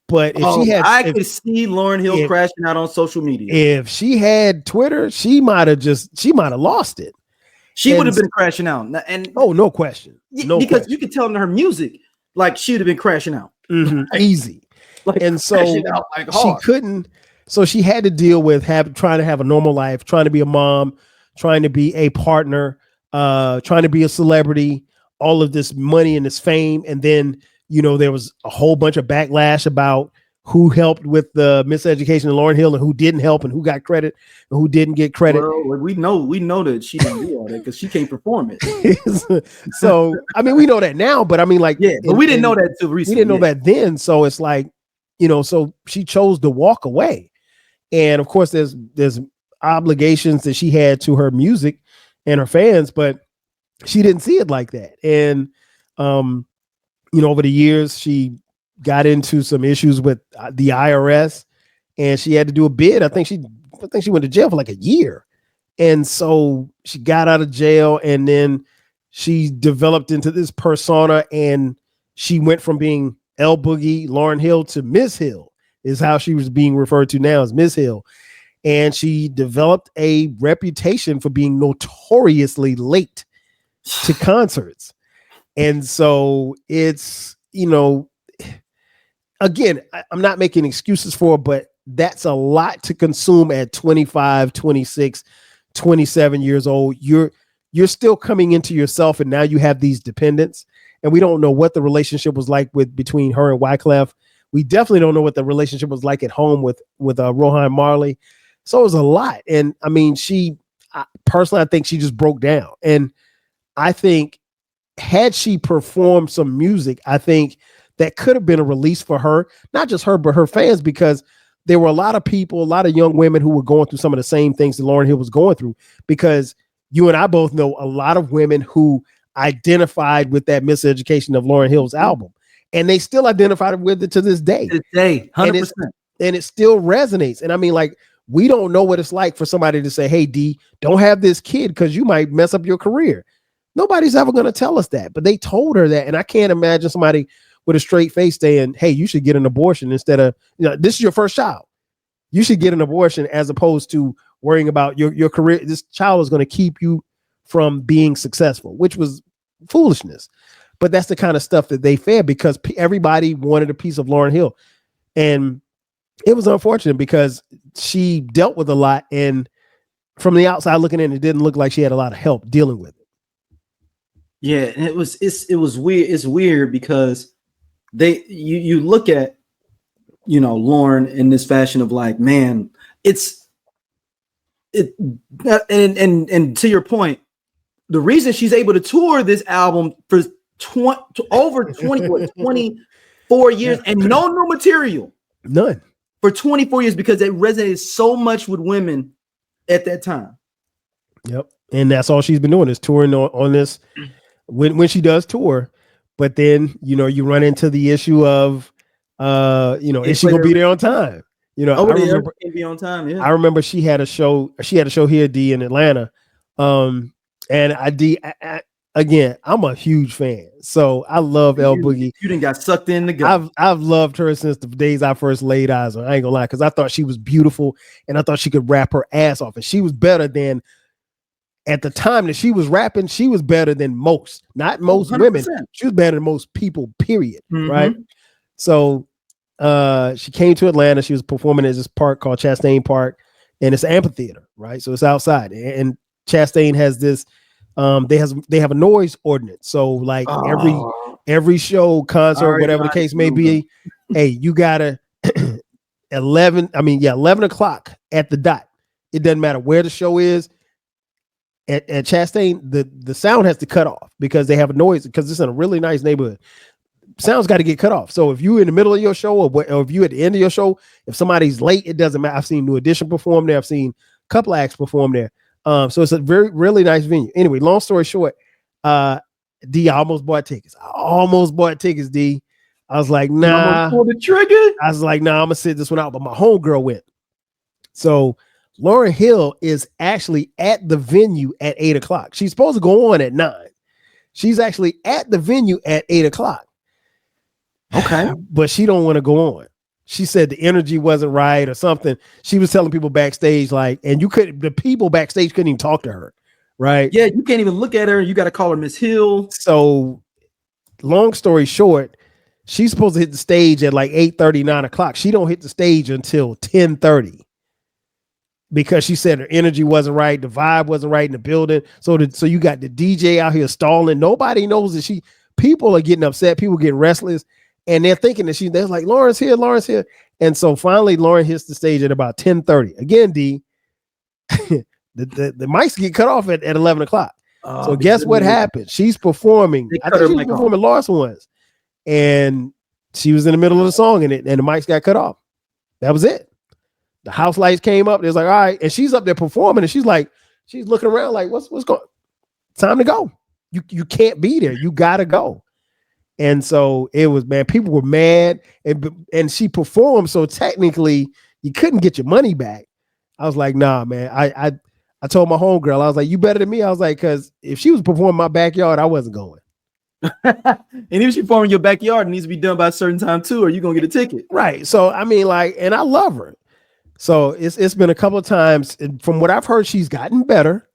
But if she had, I could see Lauryn Hill crashing out on social media. If she had Twitter, she might have lost it. She would have been crashing out. And no question. Because you could tell in her music, like, she would have been crashing out. Easy. Like, and so she couldn't. So she had to deal with trying to have a normal life, trying to be a mom, trying to be a partner, trying to be a celebrity, all of this money and this fame. And then, you know, there was a whole bunch of backlash about who helped with the Miseducation of Lauryn Hill and who didn't help, and who got credit and who didn't get credit. Well, we know that she didn't do all that because she can't perform it. So, I mean, we know that now, but I mean, like, but we didn't know that until recently. We didn't know that then. So it's like, you know, so she chose to walk away. And of course, there's obligations that she had to her music and her fans, but she didn't see it like that. And, you know, over the years, she got into some issues with the IRS, and she had to do a bid. I think she went to jail for like a year. And so she got out of jail, and then she developed into this persona, and she went from being L Boogie, Lauryn Hill, to Ms. Hill is how she was being referred to now, as Ms. Hill. And she developed a reputation for being notoriously late to concerts. And so it's, you know, again, I'm not making excuses for it, but that's a lot to consume at 25, 26, 27 years old. You're still coming into yourself, and now you have these dependents. And we don't know what the relationship was like between her and Wyclef. We definitely don't know what the relationship was like at home with Rohan Marley. So it was a lot. And I mean, personally, I think she just broke down. And I think had she performed some music, I think that could have been a release for her, not just her, but her fans, because there were a lot of people, a lot of young women who were going through some of the same things that Lauryn Hill was going through, because you and I both know a lot of women who identified with that Miseducation of Lauryn Hill's album, and they still identified with it to this day. 100%. And it still resonates. And I mean, like, we don't know what it's like for somebody to say, hey, D, don't have this kid because you might mess up your career. Nobody's ever going to tell us that, but they told her that. And I can't imagine somebody with a straight face saying, hey, you should get an abortion instead of, you know, this is your first child. You should get an abortion, as opposed to worrying about your career. This child is going to keep you from being successful, which was foolishness. But that's the kind of stuff that they fed, because everybody wanted a piece of Lauryn Hill. And it was unfortunate because she dealt with a lot. And from the outside looking in, it didn't look like she had a lot of help dealing with it. Yeah, and it was weird. It's weird because you look at, you know, Lauryn in this fashion of like, man, and to your point, the reason she's able to tour this album for over 24 years and no new material, none, for 24 years, because it resonated so much with women at that time. Yep. and that's all she's been doing is touring on this when she does tour. But then, you run into the issue of, is she gonna be there on time? Can be on time. Yeah, I remember she had a show here, D, in Atlanta. And again, I'm a huge fan. So I love L Boogie. You didn't got sucked in the gut. I've loved her since the days I first laid eyes on her. I ain't gonna lie, because I thought she was beautiful and I thought she could rap her ass off. And she was better than, at the time that she was rapping, she was better than most, not most 100%. women. She was better than most people, period. Mm-hmm. Right. So she came to Atlanta. She was performing at this park called Chastain Park, and it's an amphitheater, right? So it's outside. And Chastain has this, they have a noise ordinance. So like every show, concert, whatever the case may be, hey, you gotta 11 o'clock at the dot. It doesn't matter where the show is. At Chastain, the sound has to cut off because they have a noise, because it's in a really nice neighborhood. Sound's got to get cut off. So if you're in the middle of your show or if you at the end of your show, if somebody's late, it doesn't matter. I've seen New Edition perform there. I've seen a couple of acts perform there. So it's a really nice venue. Anyway, long story short, D, I almost bought tickets. D. I was like, nah. Pull the trigger. I was like, nah, I'm gonna sit this one out. But my homegirl went. So Lauryn Hill is actually at the venue at 8 o'clock. She's supposed to go on at 9. She's actually at the venue at 8 o'clock. Okay. But she don't want to go on. She said the energy wasn't right or something. She was telling people backstage, the people backstage couldn't even talk to her. Right. Yeah. You can't even look at her. You got to call her Miss Hill. So long story short, she's supposed to hit the stage at like 8:30, 9 o'clock. She don't hit the stage until 10:30. Because she said her energy wasn't right, the vibe wasn't right in the building. So you got the DJ out here stalling. Nobody knows that people are getting upset, people getting restless, and they're thinking that they're like, Lauren's here. And so finally Lauryn hits the stage at about 10:30. Again, D, the mics get cut off at 11 o'clock. So guess what happened? She's performing. I think she was performing Lost Ones. And she was in the middle of the song and the mics got cut off. That was it. The house lights came up. It was like, all right. And she's up there performing. And she's looking around like, what's going? Time to go. You can't be there. You gotta go. And so it was, man, people were mad. And she performed. So technically you couldn't get your money back. I was like, nah, man. I told my homegirl, I was like, you better than me. I was like, because if she was performing in my backyard, I wasn't going. And if she performing in your backyard, it needs to be done by a certain time too, or you're gonna get a ticket. Right. So I mean, and I love her. So it's been a couple of times, and from what I've heard, she's gotten better.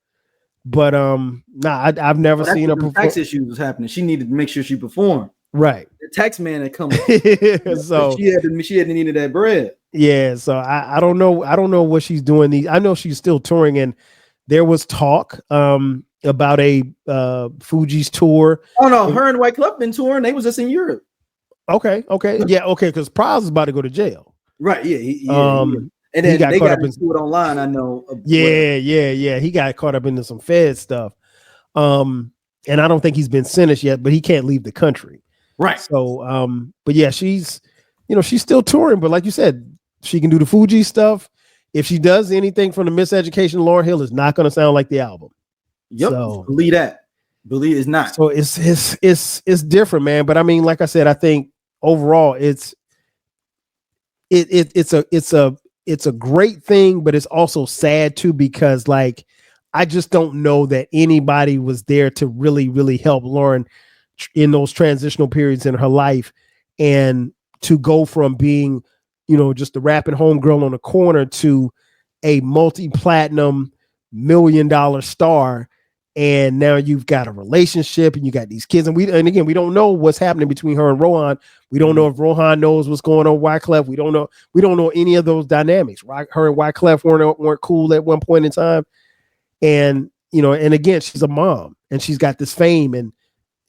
But I've never seen her perform. Tax issues was happening. She needed to make sure she performed. Right. The tax man had come. So she had needed that bread. Yeah. So I don't know. I don't know what she's doing. I know she's still touring, and there was talk about a Fugees tour. Oh no, her and White Club been touring. They was just in Europe. Okay. Yeah. Okay. Because Praz is about to go to jail. Right. Yeah. And then they got into it online. I know. Yeah. He got caught up into some Fed stuff. And I don't think he's been sentenced yet, but he can't leave the country. Right. So, but yeah, she's still touring. But like you said, she can do the Fugees stuff. If she does anything from the Miseducation of Lauryn Hill, it's not going to sound like the album. Yep. So, believe that. Believe it's not. So it's different, man. But I mean, like I said, I think overall it's a great thing, but it's also sad too, because I just don't know that anybody was there to really, really help Lauryn in those transitional periods in her life, and to go from being, just the rapping homegirl on the corner to a multi-platinum $1 million star. And now you've got a relationship and you got these kids, and again, we don't know what's happening between her and Rohan. We don't know if Rohan knows what's going on with Wyclef. We don't know any of those dynamics. Right? Her and Wyclef weren't cool at one point in time. And, and again, she's a mom and she's got this fame and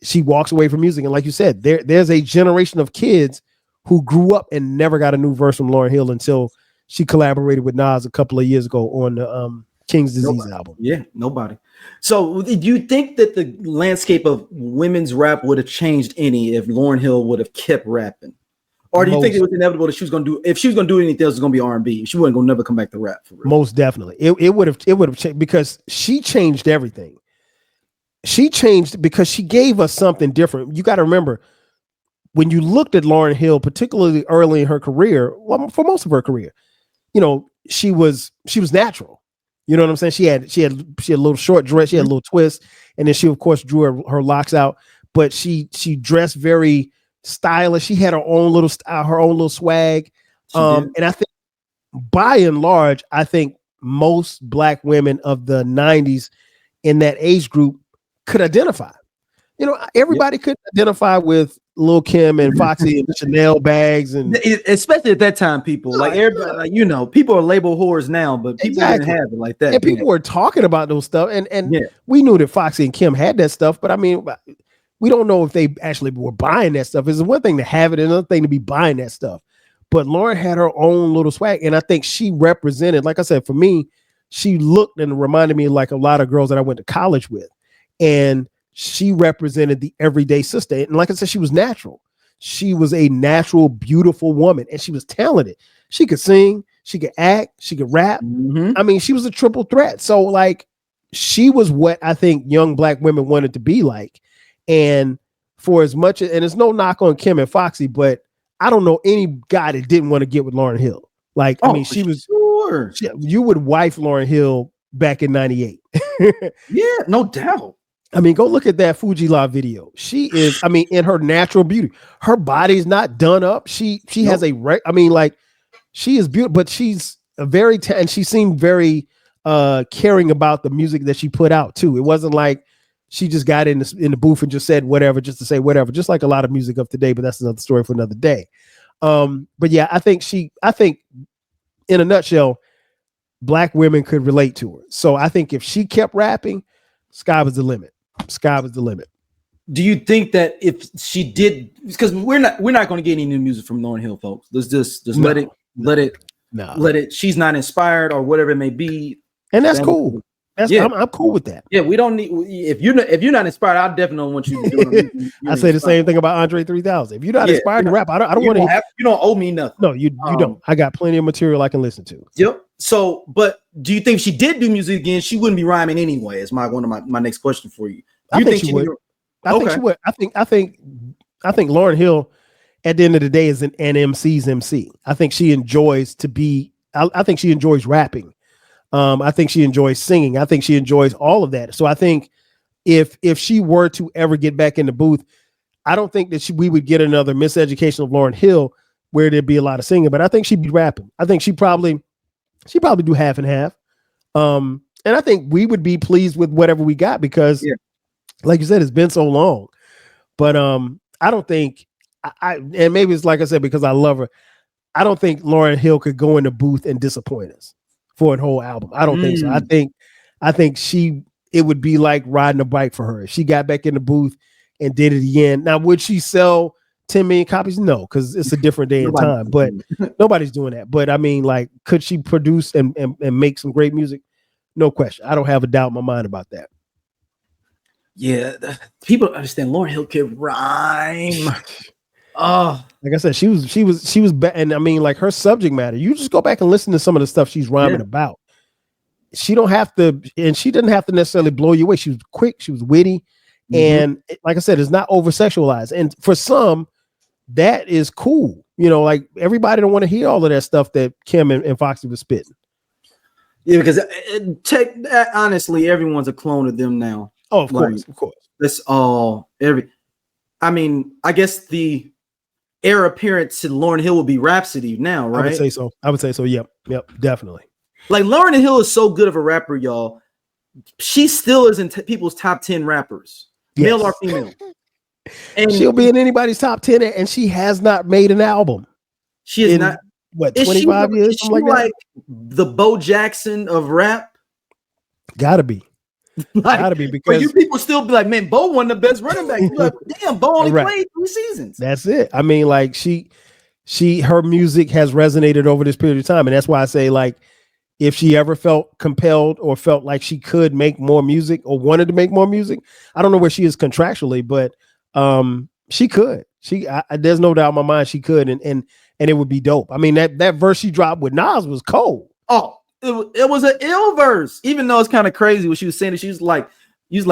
she walks away from music. And like you said, there's a generation of kids who grew up and never got a new verse from Lauryn Hill until she collaborated with Nas a couple of years ago on the King's Disease album. Yeah, nobody. So do you think that the landscape of women's rap would have changed any if Lauryn Hill would have kept rapping? Or do you think it was inevitable that she was going to do, if she was going to do anything else, it's going to be R&B. She wasn't going to never come back to rap for real. Most definitely. It would have changed because she changed everything. She changed because she gave us something different. You got to remember, when you looked at Lauryn Hill, particularly early in her career, well, for most of her career, you know, she was natural. You know what I'm saying? She had a little short dress, she had a little twist, and then she of course drew her locks out. But she dressed very stylish. She had her own little style, her own little swag. And I think, by and large, I think most Black women of the 90s in that age group could identify. You know, everybody could identify with Lil Kim and Foxy and Chanel bags, and especially at that time, people like everybody, like, you know, people are labeled whores now, but people didn't have it like that. And people were talking about those stuff, and we knew that Foxy and Kim had that stuff, but I mean, we don't know if they actually were buying that stuff. It's one thing to have it, and another thing to be buying that stuff. But Lauryn had her own little swag, and I think she represented, like I said, for me, she looked and reminded me like a lot of girls that I went to college with, and she represented the everyday sister. And like I said, she was natural. She was a natural, beautiful woman, and she was talented. She could sing, she could act, she could rap. I mean, she was a triple threat. So like, she was what I think young Black women wanted to be like. And for as much, and it's no knock on Kim and Foxy, but I don't know any guy that didn't want to get with Lauryn Hill. Like, I mean, she was, you would wife Lauryn Hill back in 98. Yeah, no doubt. I mean, go look at that Fugees live video. She is, I mean, in her natural beauty, her body's not done up. She has I mean, like, she is beautiful, but she's a very, and she seemed very caring about the music that she put out too. It wasn't like she just got in the booth and just said whatever, just to say whatever, just like a lot of music of today, but that's another story for another day. But yeah, I think in a nutshell, Black women could relate to her. So I think if she kept rapping, sky was the limit. Sky was the limit. Do you think that if she did, because we're not going to get any new music from Lauryn Hill, folks. Let's just let it. She's not inspired or whatever it may be, and that's cool. I'm cool with that. Yeah, we don't need, if you're not inspired, I definitely don't want you to do it. I say the same thing about Andre 3000. If you're not inspired to rap, I don't want to. You don't owe me nothing. No, you don't. I got plenty of material I can listen to. Yep. So, but do you think if she did do music again, she wouldn't be rhyming anyway? Is one of my next question for you. I think she would. I think she would. I think Lauryn Hill, at the end of the day, is an MC's MC. I think she enjoys to be. I think she enjoys rapping. I think she enjoys singing. I think she enjoys all of that. So I think if she were to ever get back in the booth, I don't think that we would get another Miseducation of Lauryn Hill where there'd be a lot of singing, but I think she'd be rapping. I think she'd probably do half and half. And I think we would be pleased with whatever we got because, like you said, it's been so long. But I don't think and maybe it's like I said, because I love her, I don't think Lauryn Hill could go in the booth and disappoint us for a whole album. I don't think so. I think it would be like riding a bike for her. If she got back in the booth and did it again. Now, would she sell 10 million copies? No, because it's a different day and time, but nobody's doing that. But I mean, like, could she produce and make some great music? No question. I don't have a doubt in my mind about that. Yeah, people understand Lauryn Hill can rhyme. Like I said, she was and I mean, like, her subject matter, you just go back and listen to some of the stuff she's rhyming about. She don't have to, and she didn't have to necessarily blow you away. She was quick, she was witty, and like I said, it's not over sexualized. And for some, that is cool. You know, like, everybody don't want to hear all of that stuff that Kim and Foxy was spitting. Yeah, because honestly, everyone's a clone of them now. Oh, of course. That's all. I mean, I guess the heir apparent to Lauryn Hill will be Rapsody now, right? I would say so. Yep, definitely. Like, Lauryn Hill is so good of a rapper, y'all. She still is in people's top 10 rappers, male or female. And she'll be in anybody's top 10, and she has not made an album. She is not. What, 25 years? Is she like the Bo Jackson of rap? Gotta be. Gotta be, because you people still be like, man, Bo one of the best running backs. Like, damn, Bo only played 3 seasons. That's it. I mean, like, her music has resonated over this period of time, and that's why I say, like, if she ever felt compelled or felt like she could make more music or wanted to make more music, I don't know where she is contractually, but she could. There's no doubt in my mind she could, and it would be dope. I mean, that verse she dropped with Nas was cold. Oh, it was an ill verse, even though it's kind of crazy what she was saying. She was like,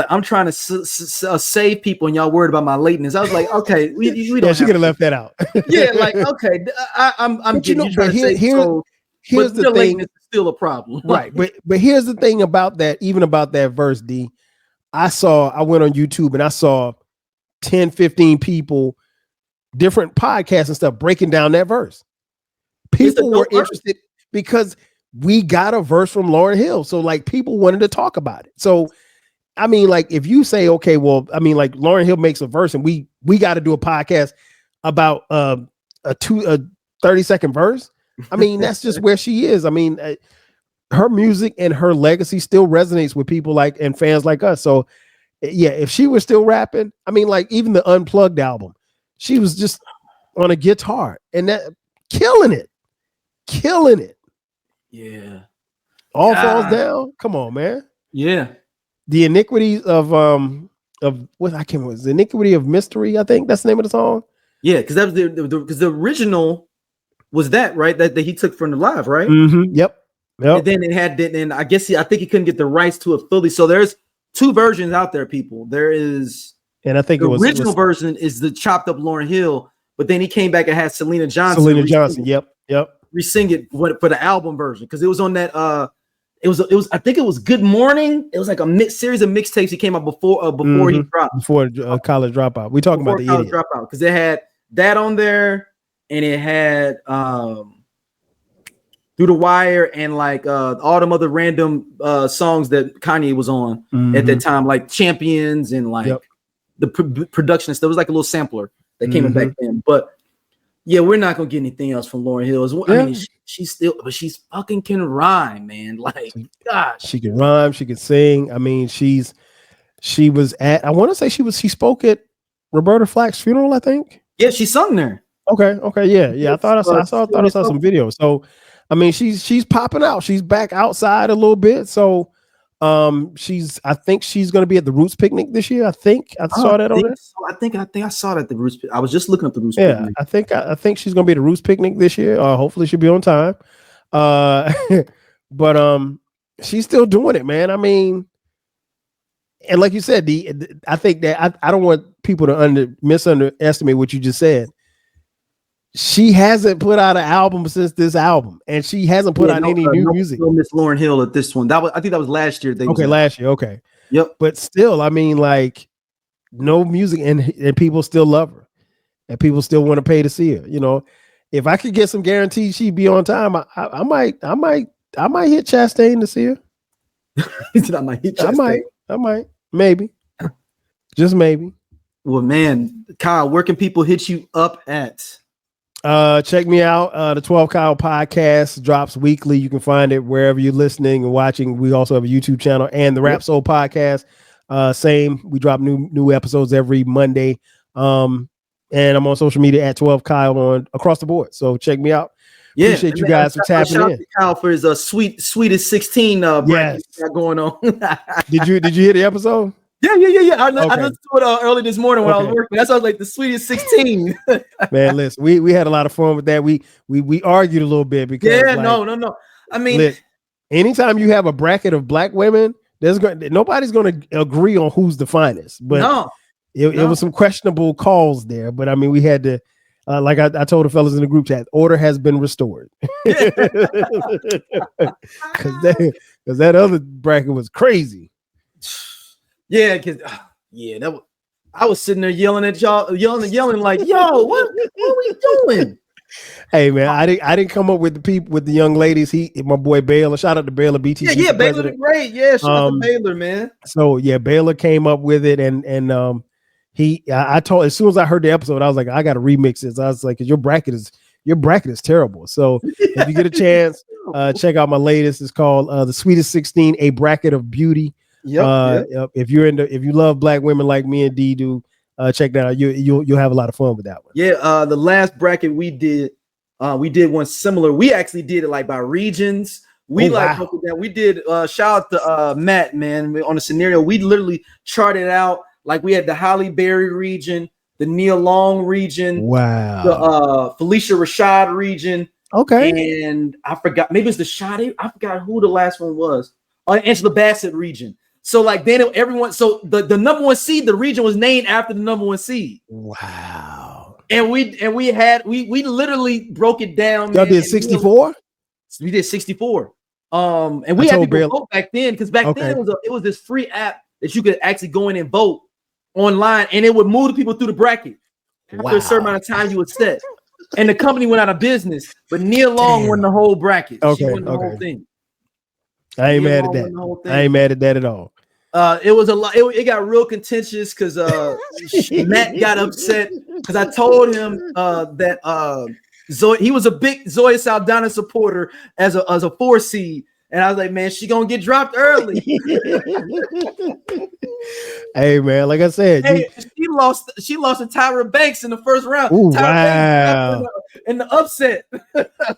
I'm trying to save people, and y'all worried about my lateness. I was like, okay, we don't. Yeah, she could have left that out. Yeah, like okay, I'm getting you trying to save people. Here's the thing, lateness is still a problem, right? But here's the thing about that, even about that verse, D. I went on YouTube and I saw 10, 15 people, different podcasts and stuff breaking down that verse. People were interested because we got a verse from Lauryn Hill. So like people wanted to talk about it. So, I mean, like if you say, okay, well, I mean, like Lauryn Hill makes a verse and we got to do a podcast about a 30-second verse. I mean, that's just where she is. I mean, her music and her legacy still resonates with people like and fans like us. So yeah, if she was still rapping, I mean, like even the Unplugged album, she was just on a guitar and that killing it. Yeah. All falls down. Come on, man. Yeah. The iniquities of what I can't remember. The iniquity of mystery. I think that's the name of the song. Yeah, because that was because the original was that right that he took from the live, right? Mm-hmm. Yep. And then it had, and I guess I think he couldn't get the rights to it fully. So there's two versions out there, people. There is, and I think the original version is the chopped up Lauryn Hill, but then he came back and had Selena Johnson. Yep. Resing it for the album version because it was on that. It was. I think it was Good Morning. It was like a series of mixtapes. He came out before he dropped before College Dropout. We talking about the College Dropout because it had that on there, and it had Through the Wire and like all them other random songs that Kanye was on at that time, like Champions and like the production stuff. It was like a little sampler that came in back then. But yeah, we're not gonna get anything else from Lauryn Hill. I mean, she's fucking can rhyme, man. Like, gosh, she can rhyme, she can sing. I mean, she was at. I want to say she spoke at Roberta Flack's funeral. I think. Yeah, she sung there. Okay, yeah. I thought I saw some videos. So, I mean, she's popping out. She's back outside a little bit. So, I think she's going to be at the Roots picnic this year. I think I saw that on there. So. I think I saw that at the Roots. I was just looking at the Roots. Yeah, picnic. I think she's going to be at the Roots picnic this year. Hopefully she'll be on time. But she's still doing it, man. I mean, and like you said, I think that I don't want people to misunderestimate what you just said. She hasn't put out an album since this album, and she hasn't put out any new music. Miss Lauryn Hill at this one. I think that was last year. Last year. Okay. Yep. But still, I mean, like, no music, and people still love her, and people still want to pay to see her. You know, if I could get some guarantees she'd be on time, I might hit Chastain to see her. I might hit Chastain. I might, maybe, just maybe. Well, man, Kyle, where can people hit you up at? Check me out. The 12 Kyle podcast drops weekly. You can find it wherever you're listening and watching. We also have a YouTube channel and the Rap Soul podcast. Same. We drop new episodes every Monday. And I'm on social media at 12 Kyle on across the board. So check me out. Yeah, appreciate you guys for tapping in. Kyle for his sweetest 16 bracket going on. Did you hear the episode? Yeah. I listened to it early this morning when I was working. That's like the sweetest 16. Man, listen, we had a lot of fun with that. We argued a little bit because no. I mean, anytime you have a bracket of black women, nobody's going to agree on who's the finest. But it was some questionable calls there. But I mean, we had to, like I told the fellas in the group chat, order has been restored. Because that other bracket was crazy. Yeah, because I was sitting there yelling at y'all, yelling like, "Yo, what are we doing?" Hey man, I didn't come up with the people with the young ladies. My boy Baylor, shout out to Baylor BTC. Yeah, Baylor great. Yeah, shout out to Baylor, man. So yeah, Baylor came up with it, and I told, as soon as I heard the episode, I was like, I got to remix this. I was like, "Cause your bracket is terrible." So if you get a chance, check out my latest. It's called The Sweetest 16, a bracket of beauty. Yep. If you love black women like me and D do, check that out. You'll have a lot of fun with that one. Yeah. The last bracket we did one similar. We actually did it like by regions. We did shout out to Matt, man, on the scenario. We literally charted out like we had the Halle Berry region, the Nia Long region, the Wow. Felicia Rashad region. Okay. And I forgot, maybe it's the Sade. I forgot who the last one was. Angela Bassett region. So like then everyone, so the number one seed, the region was named after the number one seed. Wow. And we literally broke it down. Y'all did 64? We did 64. And we had people vote back then because back then it was this free app that you could actually go in and vote online, and it would move the people through the bracket after a certain amount of time you would set. And the company went out of business, but Nia Long won the whole bracket. She won the whole thing. I ain't mad at that. I ain't mad at that at all. It was a lot. It got real contentious because Matt got upset because I told him that he was a big Zoe Saldana supporter as a 4 seed, and I was like, man, she gonna get dropped early. Hey man, like I said, she lost to Tyra Banks in the first round. Ooh, Tyra Banks in the upset.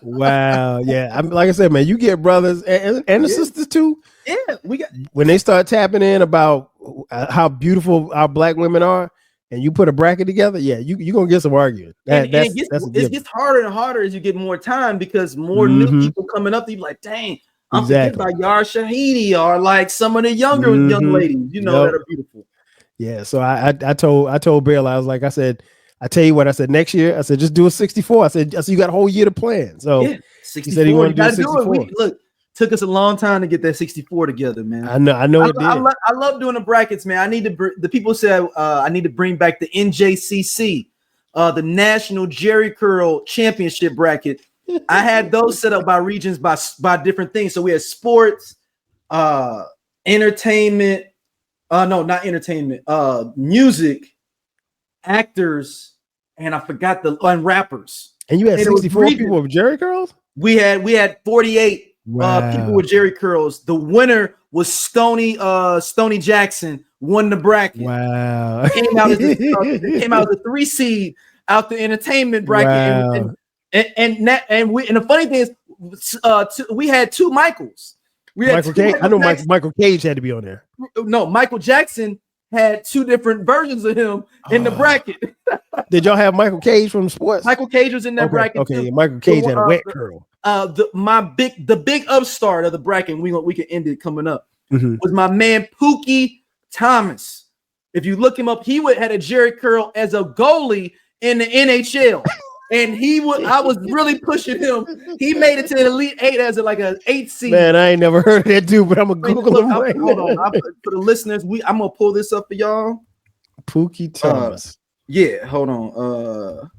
Wow, yeah. Like I said, man, you get brothers and the sisters too. Yeah, we got when they start tapping in about how beautiful our black women are, and you put a bracket together. Yeah, you gonna get some arguing. It gets harder and harder as you get more time because more new people coming up. You be like, dang. I'm thinking about Yara Shahidi or like some of the younger young ladies, that are beautiful. Yeah. So I told Bill, I said, I tell you what, I said next year, I said, just do a 64. I said you got a whole year to plan. So yeah, 64. He said he wanted to do 64. Look, took us a long time to get that 64 together, man. I know it did. I love doing the brackets, man. The people said I need to bring back the NJCC, the National Jerry Curl Championship bracket. I had those set up by regions by different things. So we had sports, entertainment, not entertainment, music, actors, and I forgot and rappers. And you had 64 people with Jerry curls? We had 48 people with Jerry curls. The winner was Stony Jackson, won the bracket. Wow. It came out as a 3 seed out the entertainment bracket. Wow. And the funny thing is, we had 2 Michaels. We had Michael Cage. I know Michael Cage had to be on there. No, Michael Jackson had 2 different versions of him in the bracket. Did y'all have Michael Cage from sports? Michael Cage was in that bracket. Okay, Michael Cage had a wet curl. The big upstart of the bracket, we can end it coming up, was my man Pookie Thomas. If you look him up, he had a Jerry curl as a goalie in the NHL. And I was really pushing him. He made it to the Elite 8 as an 8 seed. Man, I ain't never heard of that dude, but I'm gonna Google him right now. Hold on, for the listeners, I'm gonna pull this up for y'all. Pookie Thomas. Yeah, hold on.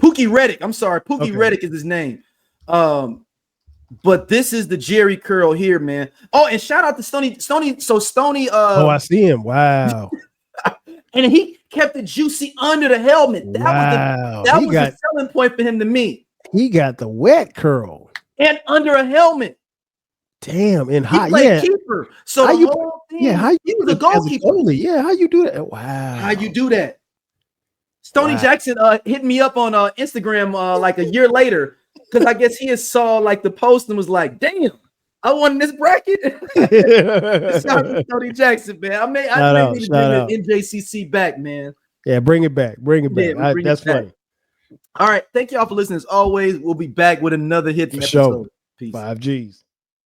Pookie Reddick. I'm sorry, Pookie Reddick is his name. But this is the Jerry curl here, man. Oh, and shout out to Stony. So Stony. I see him. Wow. And he kept it juicy under the helmet. That was the selling point for him to me. He got the wet curl and under a helmet. Damn, and keeper. So he was a goalkeeper. Yeah, how you do that? Wow. How you do that? Stony Jackson hit me up on Instagram like a year later because I guess he saw the post and was like, "Damn, I won this bracket." Shout out to Stony Jackson, man. I made me bring the NJCC back, man. Yeah, bring it back. Yeah, that's funny. All right, thank y'all for listening. As always, we'll be back with another hit episode. Sure. Peace. 5 Gs.